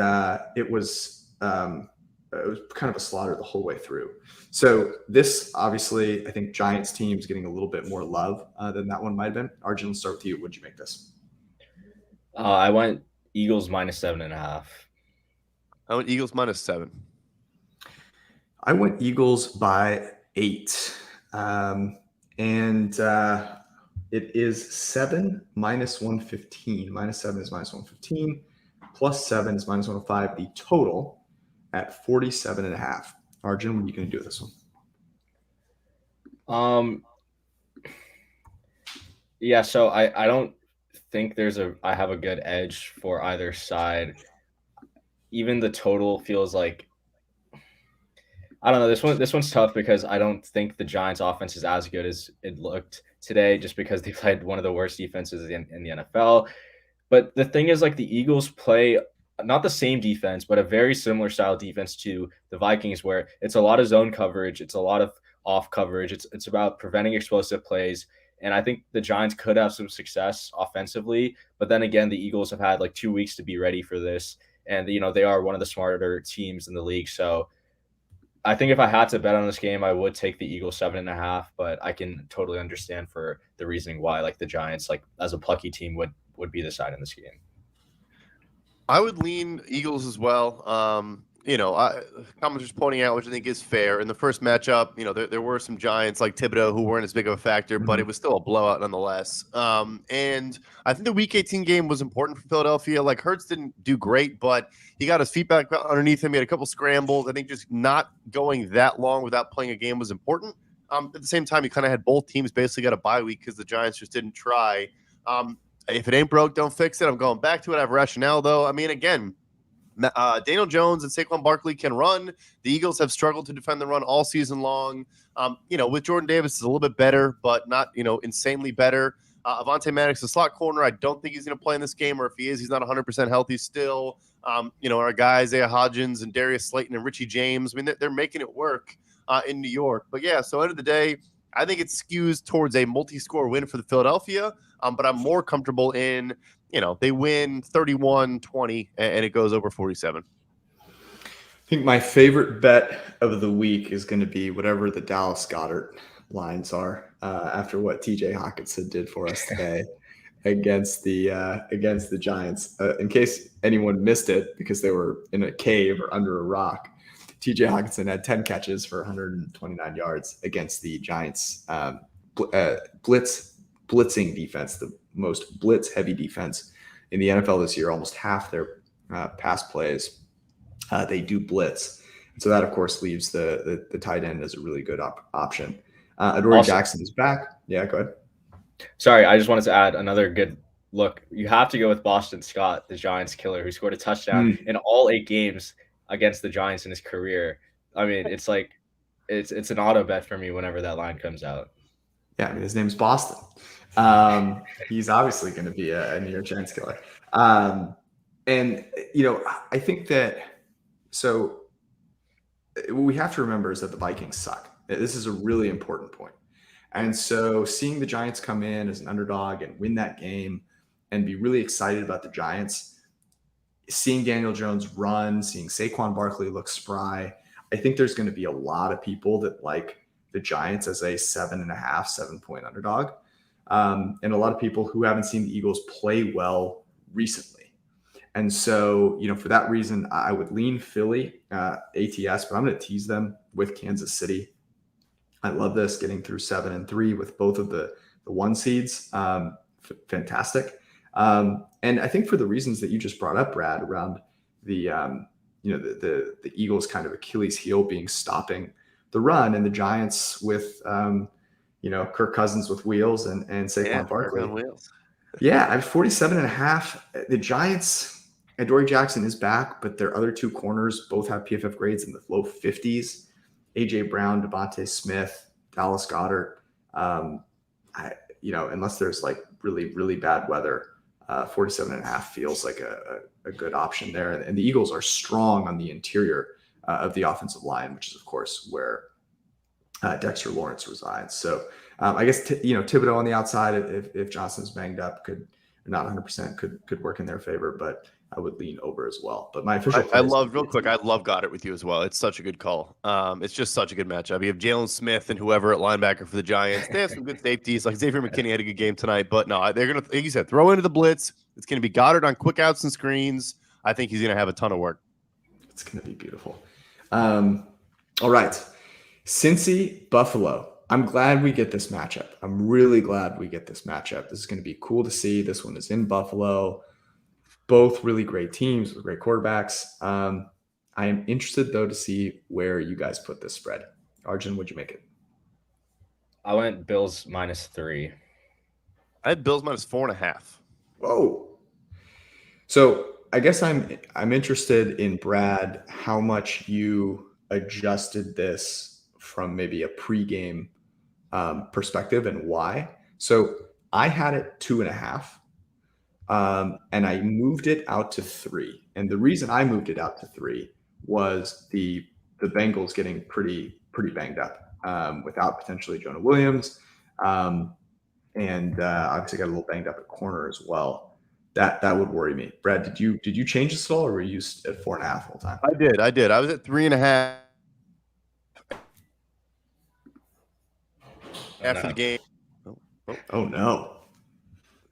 it was kind of a slaughter the whole way through. So this, obviously, I think Giants team's getting a little bit more love than that one might have been. Arjun, let's start with you. What'd you make this? I went Eagles -7.5. I went Eagles -7. I went Eagles by 8. And it is 7 -115. -7 is -115. +7 is -105. The total at 47.5. Arjun, what are you going to do with this one? Yeah, so I don't think I have a good edge for either side. Even the total feels like, I don't know. This one's tough because I don't think the Giants offense is as good as it looked today, just because they played one of the worst defenses in the NFL. But the thing is, like, the Eagles play not the same defense, but a very similar style defense to the Vikings, where it's a lot of zone coverage, it's a lot of off coverage, it's about preventing explosive plays. And I think the Giants could have some success offensively, but then again, the Eagles have had like 2 weeks to be ready for this, and they are one of the smarter teams in the league. So I think if I had to bet on this game, I would take the Eagles 7.5, but I can totally understand for the reasoning why, like the Giants, like as a plucky team, would be the side in this game. I would lean Eagles as well. Commenters pointing out, which I think is fair. In the first matchup, there were some Giants like Thibodeau who weren't as big of a factor, but it was still a blowout nonetheless. And I think the Week 18 game was important for Philadelphia. Like Hurts didn't do great, but he got his feet back underneath him. He had a couple scrambles. I think just not going that long without playing a game was important. At the same time, you kind of had both teams basically got a bye week because the Giants just didn't try. If it ain't broke, don't fix it. I'm going back to it. I have rationale, though. I mean, again, Daniel Jones and Saquon Barkley can run. The Eagles have struggled to defend the run all season long. With Jordan Davis, it's a little bit better, but not, insanely better. Avonte Maddox, the slot corner, I don't think he's going to play in this game, or if he is, he's not 100% healthy still. Our guys, Isaiah Hodgins and Darius Slayton and Richie James, I mean, they're making it work in New York. But, yeah, so end of the day, I think it skews towards a multi-score win for the Philadelphia, but I'm more comfortable in, they win 31-20 and it goes over 47. I think my favorite bet of the week is going to be whatever the Dallas Goedert lines are after what TJ Hawkinson did for us today against the Giants. In case anyone missed it because they were in a cave or under a rock, TJ Hawkinson had 10 catches for 129 yards against the Giants blitzing defense, the most blitz-heavy defense in the NFL this year. Almost half their pass plays, they do blitz. And so that, of course, leaves the tight end as a really good option. Adoree Jackson is back. Yeah, go ahead. Sorry, I just wanted to add another good look. You have to go with Boston Scott, the Giants killer, who scored a touchdown in all 8 games against the Giants in his career. I mean, it's like it's an auto bet for me whenever that line comes out. Yeah, I mean, his name's Boston. He's obviously going to be a New York Giants killer. And I think that so what we have to remember is that the Vikings suck. This is a really important point. And so seeing the Giants come in as an underdog and win that game and be really excited about the Giants, seeing Daniel Jones run, seeing Saquon Barkley look spry, I think there's going to be a lot of people that like the Giants as a 7.5-7-point underdog. And a lot of people who haven't seen the Eagles play well recently. And so, for that reason, I would lean Philly ATS, but I'm going to tease them with Kansas City. I love this, getting through 7-3 with both of the 1 seeds. Fantastic. And I think for the reasons that you just brought up, Brad, around the Eagles' kind of Achilles heel being stopping the run, and the Giants with Kirk Cousins with wheels and Saquon Barkley. Wheels. Yeah, I'm 47.5. The Giants, Adoree Jackson is back, but their other 2 corners both have PFF grades in the low 50s. AJ Brown, Devontae Smith, Dallas Goedert. Unless there's like really, really bad weather, 47.5 feels like a good option there. And the Eagles are strong on the interior of the offensive line, which is, of course, where Dexter Lawrence resides. So I guess, Thibodeau on the outside, if Johnson's banged up, not 100% could work in their favor, but I would lean over as well. But my official I love Goddard with you as well. It's such a good call. It's just such a good matchup. You have Jalen Smith and whoever at linebacker for the Giants. They have some good safeties. Like Xavier McKinney had a good game tonight, but no, they're going to, like you said, throw into the blitz. It's going to be Goddard on quick outs and screens. I think he's going to have a ton of work. It's going to be beautiful. All right. Cincy, Buffalo. I'm glad we get this matchup. I'm really glad we get this matchup. This is going to be cool to see. This one is in Buffalo. Both really great teams with great quarterbacks. I am interested, though, to see where you guys put this spread. Arjun, what'd you make it? I went Bills -3. I had Bills -4.5. Whoa. So I guess I'm interested in, Brad, how much you adjusted this from maybe a pregame perspective and why. So I had it 2.5. And I moved it out to 3 And the reason I moved it out to 3 was the Bengals getting pretty banged up without potentially Jonah Williams. And obviously got a little banged up at corner as well. That would worry me. Brad, did you change this at all, or were you at 4.5 all the time? I did. I was at 3.5 after the game. Oh no!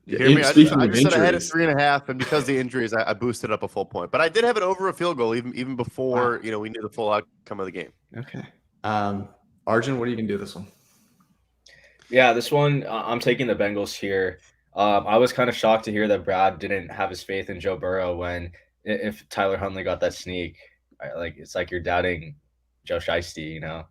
You hear me? I Speaking just of said I had it injuries, 3.5, and because of the injuries, I boosted up a full point. But I did have it over a field goal even before we knew the full outcome of the game. okay. Arjun, what are you gonna do this one? Yeah, this one I'm taking the Bengals here. I was kind of shocked to hear that Brad didn't have his faith in Joe Burrow when if Tyler Huntley got that sneak. It's like you're doubting Joe Shiesty, I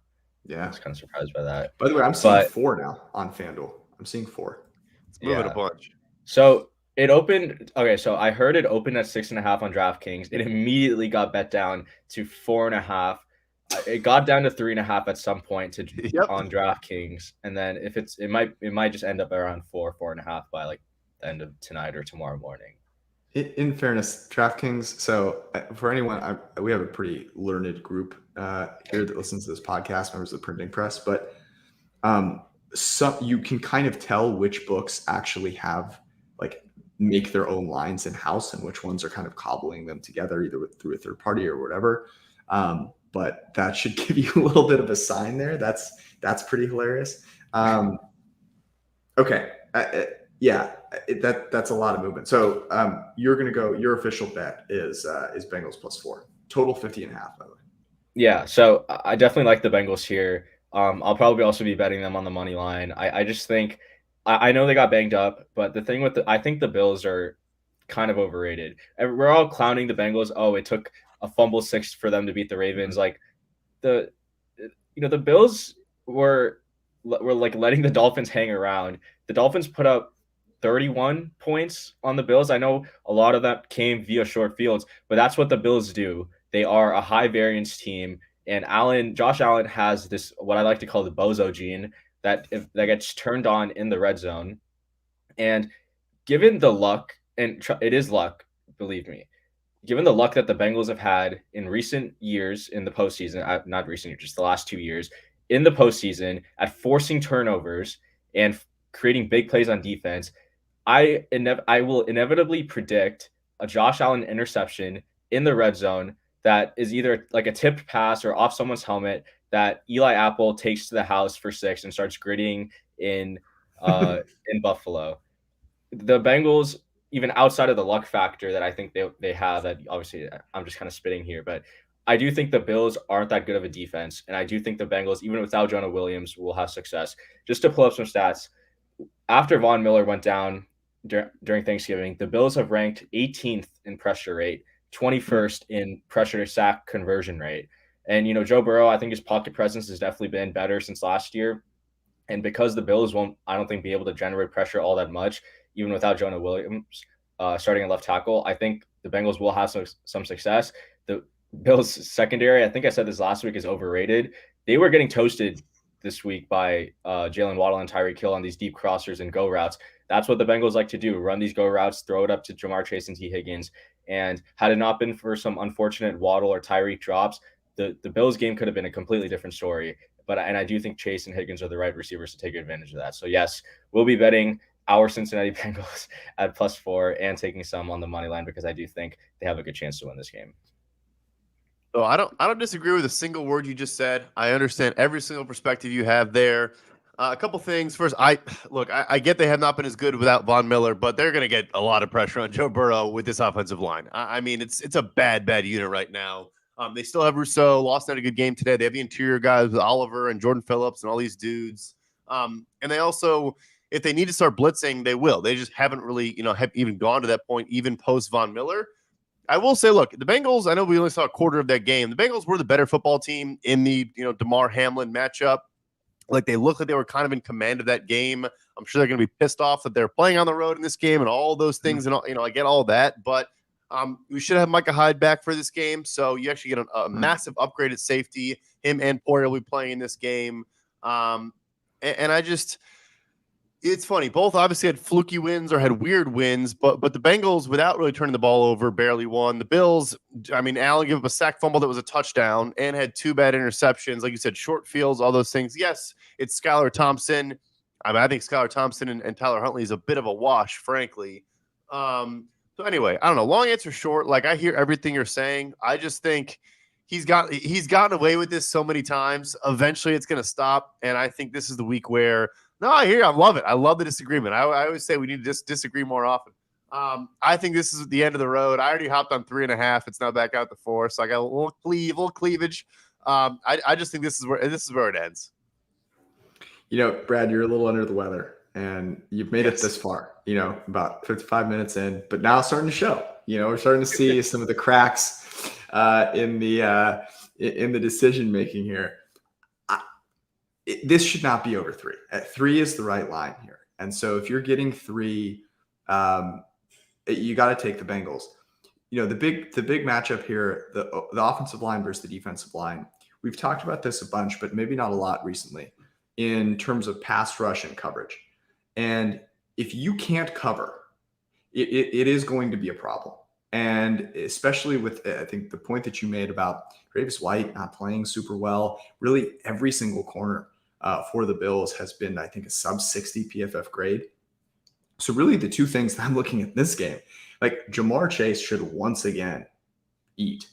Yeah. was kind of surprised by that. By the way, I'm seeing 4 now on FanDuel. I'm seeing 4. It's moving a bunch. So it opened. Okay, so I heard it opened at 6.5 on DraftKings. It immediately got bet down to 4.5. It got down to 3.5 at some point on DraftKings, and then if it might just end up around 4.5 by like the end of tonight or tomorrow morning. In fairness, DraftKings. So for anyone, we have a pretty learned group here that listens to this podcast, members of the printing press. But you can kind of tell which books actually make their own lines in house, and which ones are kind of cobbling them together, either through a third party or whatever. But that should give you a little bit of a sign there. That's pretty hilarious. Okay. That's a lot of movement. So you're going to go, your official bet is Bengals +4, total 50.5, by the way. Yeah. So I definitely like the Bengals here. I'll probably also be betting them on the money line. I just think, I know they got banged up, but the thing I think the Bills are kind of overrated. We're all clowning the Bengals. Oh, it took a fumble 6 for them to beat the Ravens. Like the Bills were like letting the Dolphins hang around. The Dolphins put up 31 points on the Bills. I know a lot of that came via short fields, but that's what the Bills do. They are a high variance team, and Josh Allen has this, what I like to call the bozo gene, that gets turned on in the red zone. And given the luck, and it is luck, believe me, given the luck that the Bengals have had in recent years in the postseason, not recent years, just the last 2 years in the postseason at forcing turnovers and creating big plays on defense, I will inevitably predict a Josh Allen interception in the red zone that is either like a tipped pass or off someone's helmet that Eli Apple takes to the house for 6 and starts gritting in Buffalo. The Bengals, even outside of the luck factor that I think they have, that obviously I'm just kind of spitting here, but I do think the Bills aren't that good of a defense, and I do think the Bengals, even without Jonah Williams, will have success. Just to pull up some stats, after Von Miller went down during Thanksgiving, the Bills have ranked 18th in pressure rate, 21st in pressure to sack conversion rate. And, Joe Burrow, I think his pocket presence has definitely been better since last year. And because the Bills won't, I don't think, be able to generate pressure all that much, even without Jonah Williams starting at left tackle, I think the Bengals will have some success. The Bills secondary, I think I said this last week, is overrated. They were getting toasted this week by Jalen Waddle and Tyreek Hill on these deep crossers and go routes. That's what the Bengals like to do, run these go routes, throw it up to Jamar Chase and T. Higgins. And had it not been for some unfortunate Waddle or Tyreek drops, the Bills game could have been a completely different story. And I do think Chase and Higgins are the right receivers to take advantage of that. So yes, we'll be betting our Cincinnati Bengals at +4 and taking some on the money line because I do think they have a good chance to win this game. So I don't disagree with a single word you just said. I understand every single perspective you have there. A couple things. First, I get they have not been as good without Von Miller, but they're going to get a lot of pressure on Joe Burrow with this offensive line. I mean, it's a bad unit right now. They still have Rousseau. Lost out a good game today. They have the interior guys with Oliver and Jordan Phillips and all these dudes. And they also, if they need to start blitzing, they will. They just haven't really, have even gone to that point, even post Von Miller. I will say, look, the Bengals, I know we only saw a quarter of that game. The Bengals were the better football team in the, DeMar Hamlin matchup. Like, they looked like they were kind of in command of that game. I'm sure they're going to be pissed off that they're playing on the road in this game and all those things. And, I get all that. But we should have Micah Hyde back for this game. So you actually get a massive upgraded safety. Him and Poirier will be playing in this game. And I just It's funny. Both obviously had fluky wins or had weird wins, but the Bengals, without really turning the ball over, barely won. The Bills, I mean, Allen gave up a sack fumble that was a touchdown and had 2 bad interceptions. Like you said, short fields, all those things. Yes, it's Skylar Thompson. I mean, I think Skylar Thompson and Tyler Huntley is a bit of a wash, frankly. So anyway, I don't know. Long answer short, like I hear everything you're saying. I just think he's gotten away with this so many times. Eventually, it's going to stop, and I think this is the week where. No, I love it. I love the disagreement. I always say we need to disagree more often. I think this is the end of the road. I already hopped on 3.5. It's now back out to 4. So I got a little cleavage. I just think this is where it ends. You know, Brad, you're a little under the weather, and you've made it this far. You know, about 55 minutes in, but now it's starting to show. You know, we're starting to see some of the cracks in the decision making here. This should not be over 3. At 3 is the right line here. And so if you're getting 3, you got to take the Bengals. You know, the big matchup here, the offensive line versus the defensive line. We've talked about this a bunch, but maybe not a lot recently in terms of pass rush and coverage. And if you can't cover, it is going to be a problem. And especially with, I think, the point that you made about Travis White not playing super well, really every single corner for the Bills has been, I think, a sub 60 PFF grade. So really the 2 things that I'm looking at this game, like Jamar Chase should once again eat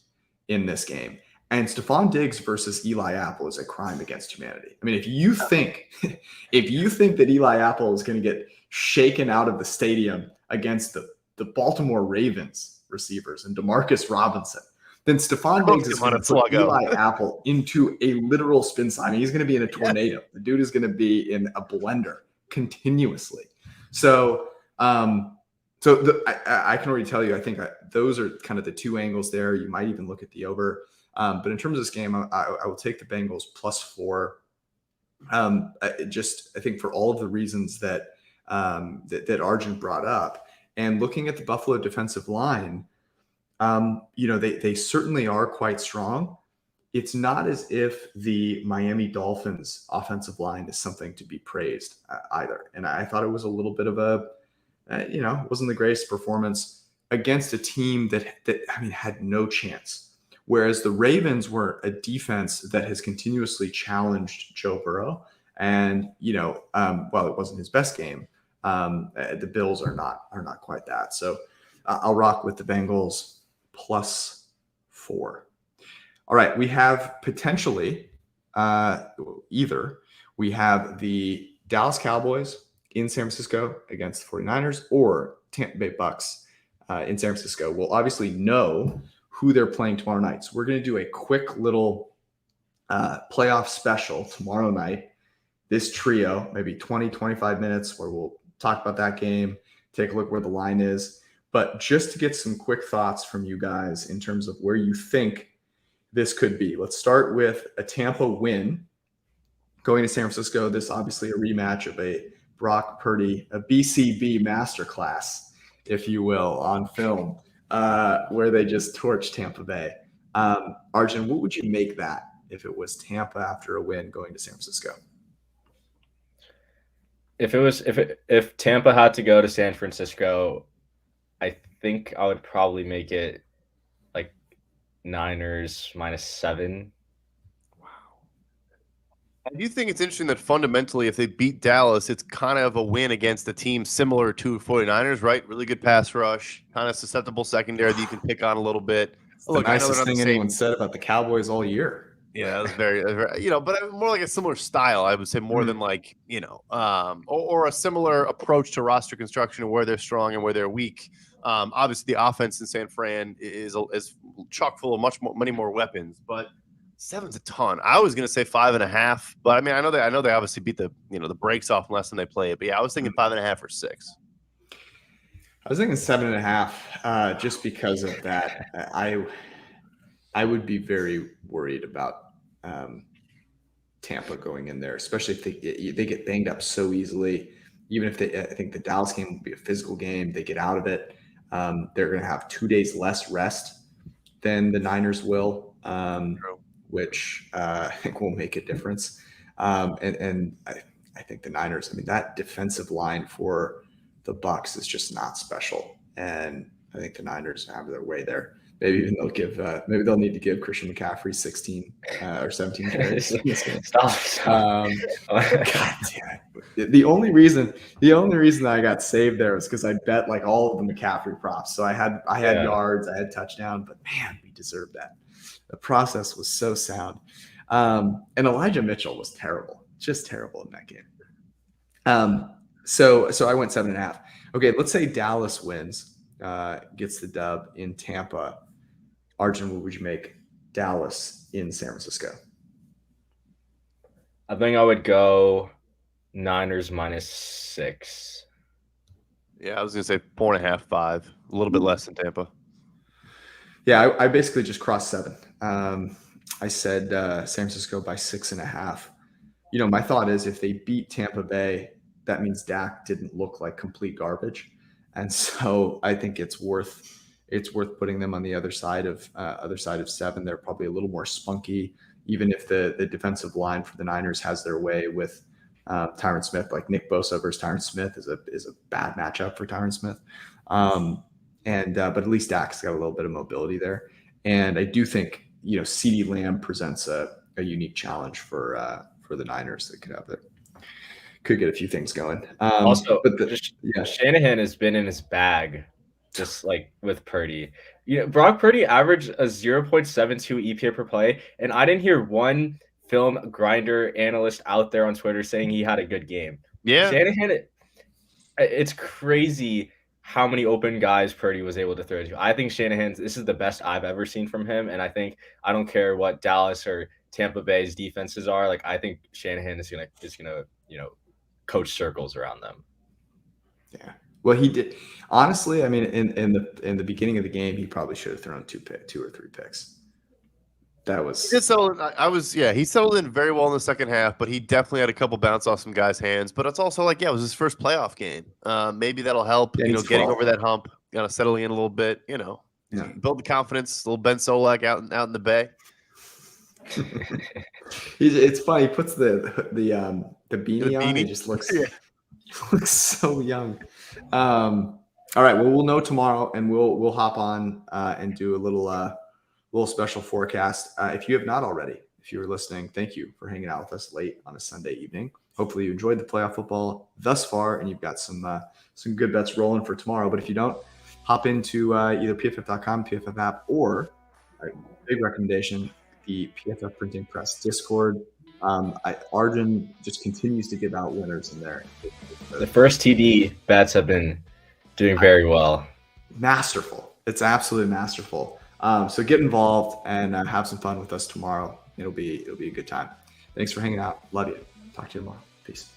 in this game. And Stephon Diggs versus Eli Apple is a crime against humanity. I mean, if you think that Eli Apple is going to get shaken out of the stadium against the Baltimore Ravens receivers and Demarcus Robinson, then Stephon Diggs is going to put Eli Apple into a literal spin slide. I mean, he's going to be in a tornado. Yeah. The dude is going to be in a blender continuously. So, I can already tell you, I think those are kind of the 2 angles there. You might even look at the over. But in terms of this game, I will take the Bengals +4. I think for all of the reasons that Arjun brought up, and looking at the Buffalo defensive line, you know, they certainly are quite strong. It's not as if the Miami Dolphins offensive line is something to be praised either. And I thought it was a little bit of it wasn't the greatest performance against a team that I mean, had no chance. Whereas the Ravens were a defense that has continuously challenged Joe Burrow. And, you know, while it wasn't his best game, the Bills are not quite that. So I'll rock with the Bengals +4. All right, we have potentially we have the Dallas Cowboys in San Francisco against the 49ers, or Tampa Bay Bucks in San Francisco. We'll obviously know who they're playing tomorrow night. So we're going to do a quick little playoff special tomorrow night. This trio, maybe 20, 25 minutes, where we'll talk about that game, take a look where the line is. But just to get some quick thoughts from you guys in terms of where you think this could be. Let's start with a Tampa win going to San Francisco. This obviously a rematch of a Brock Purdy, a BCB masterclass, if you will, on film, where they just torched Tampa Bay. Arjun, what would you make that if it was Tampa after a win going to San Francisco? If Tampa had to go to San Francisco, I think I would probably make it like Niners -7. Wow. I do think it's interesting that fundamentally, if they beat Dallas, it's kind of a win against a team similar to 49ers, right? Really good pass rush, kind of susceptible secondary that you can pick on a little bit. The nicest thing anyone said about the Cowboys all year. Yeah, it was very, but more like a similar style, I would say, more than like, or a similar approach to roster construction and where they're strong and where they're weak. Obviously, the offense in San Fran is chock full of many more weapons, but 7's a ton. I was going to say 5.5, but I mean, I know they obviously beat the brakes off less than they play it, but yeah, I was thinking 5.5 or 6. I was thinking 7.5, just because of that. I would be very worried about Tampa going in there, especially if they get banged up so easily. Even if I think the Dallas game will be a physical game, they get out of it. They're going to have 2 days less rest than the Niners will, which I think will make a difference. And I I think the Niners, I mean, that defensive line for the Bucs is just not special. And I think the Niners have their way there. Maybe even maybe they'll need to give Christian McCaffrey 16 or 17 carries in this game. Stop. God damn it. The only reason I got saved there was because I bet like all of the McCaffrey props. So I had yards, I had touchdown, but man, we deserved that. The process was so sound. And Elijah Mitchell was terrible, just terrible in that game. So I went 7.5. Okay, let's say Dallas wins, gets the dub in Tampa. Arjun, what would you make Dallas in San Francisco? I think I would go Niners -6. Yeah, I was going to say 4.5, 5. A little bit less than Tampa. Yeah, I basically just crossed 7. I said San Francisco by 6.5. You know, my thought is if they beat Tampa Bay, that means Dak didn't look like complete garbage. And so I think it's worth putting them on the other side of 7. They're probably a little more spunky, even if the defensive line for the Niners has their way with Tyron Smith. Like Nick Bosa versus Tyron Smith is a bad matchup for Tyron Smith. But at least Dak's got a little bit of mobility there. And I do think, you know, CeeDee Lamb presents a unique challenge for the Niners that could get a few things going. Shanahan has been in his bag, just like with Purdy. You know, Brock Purdy averaged a 0.72 EPA per play, and I didn't hear one film grinder analyst out there on Twitter saying he had a good game. Yeah, Shanahan, it's crazy how many open guys Purdy was able to throw to. I think this is the best I've ever seen from him, and I don't care what Dallas or Tampa Bay's defenses are. Like, I think Shanahan is gonna coach circles around them. Yeah. Well, he did. Honestly, I mean, in the beginning of the game, he probably should have thrown 2 or 3 picks. That was. He settled in very well in the second half, but he definitely had a couple bounce off some guys' hands. But it's also like, it was his first playoff game. Maybe that'll help. Getting over that hump, settling in a little bit. Build the confidence. A little Ben Solak out in the Bay. It's funny. He puts the beanie on. He just looks so young. All right. Well, we'll know tomorrow, and we'll hop on and do a little special forecast. If you have not already, if you were listening, thank you for hanging out with us late on a Sunday evening. Hopefully you enjoyed the playoff football thus far, and you've got some good bets rolling for tomorrow. But if you don't, hop into either PFF.com, PFF app, or big recommendation, the PFF Printing Press Discord. Arjun just continues to give out winners in there. The first TD bets have been doing very well. Masterful. It's absolutely masterful. So get involved and have some fun with us tomorrow. It'll be a good time. Thanks for hanging out. Love you. Talk to you tomorrow. Peace.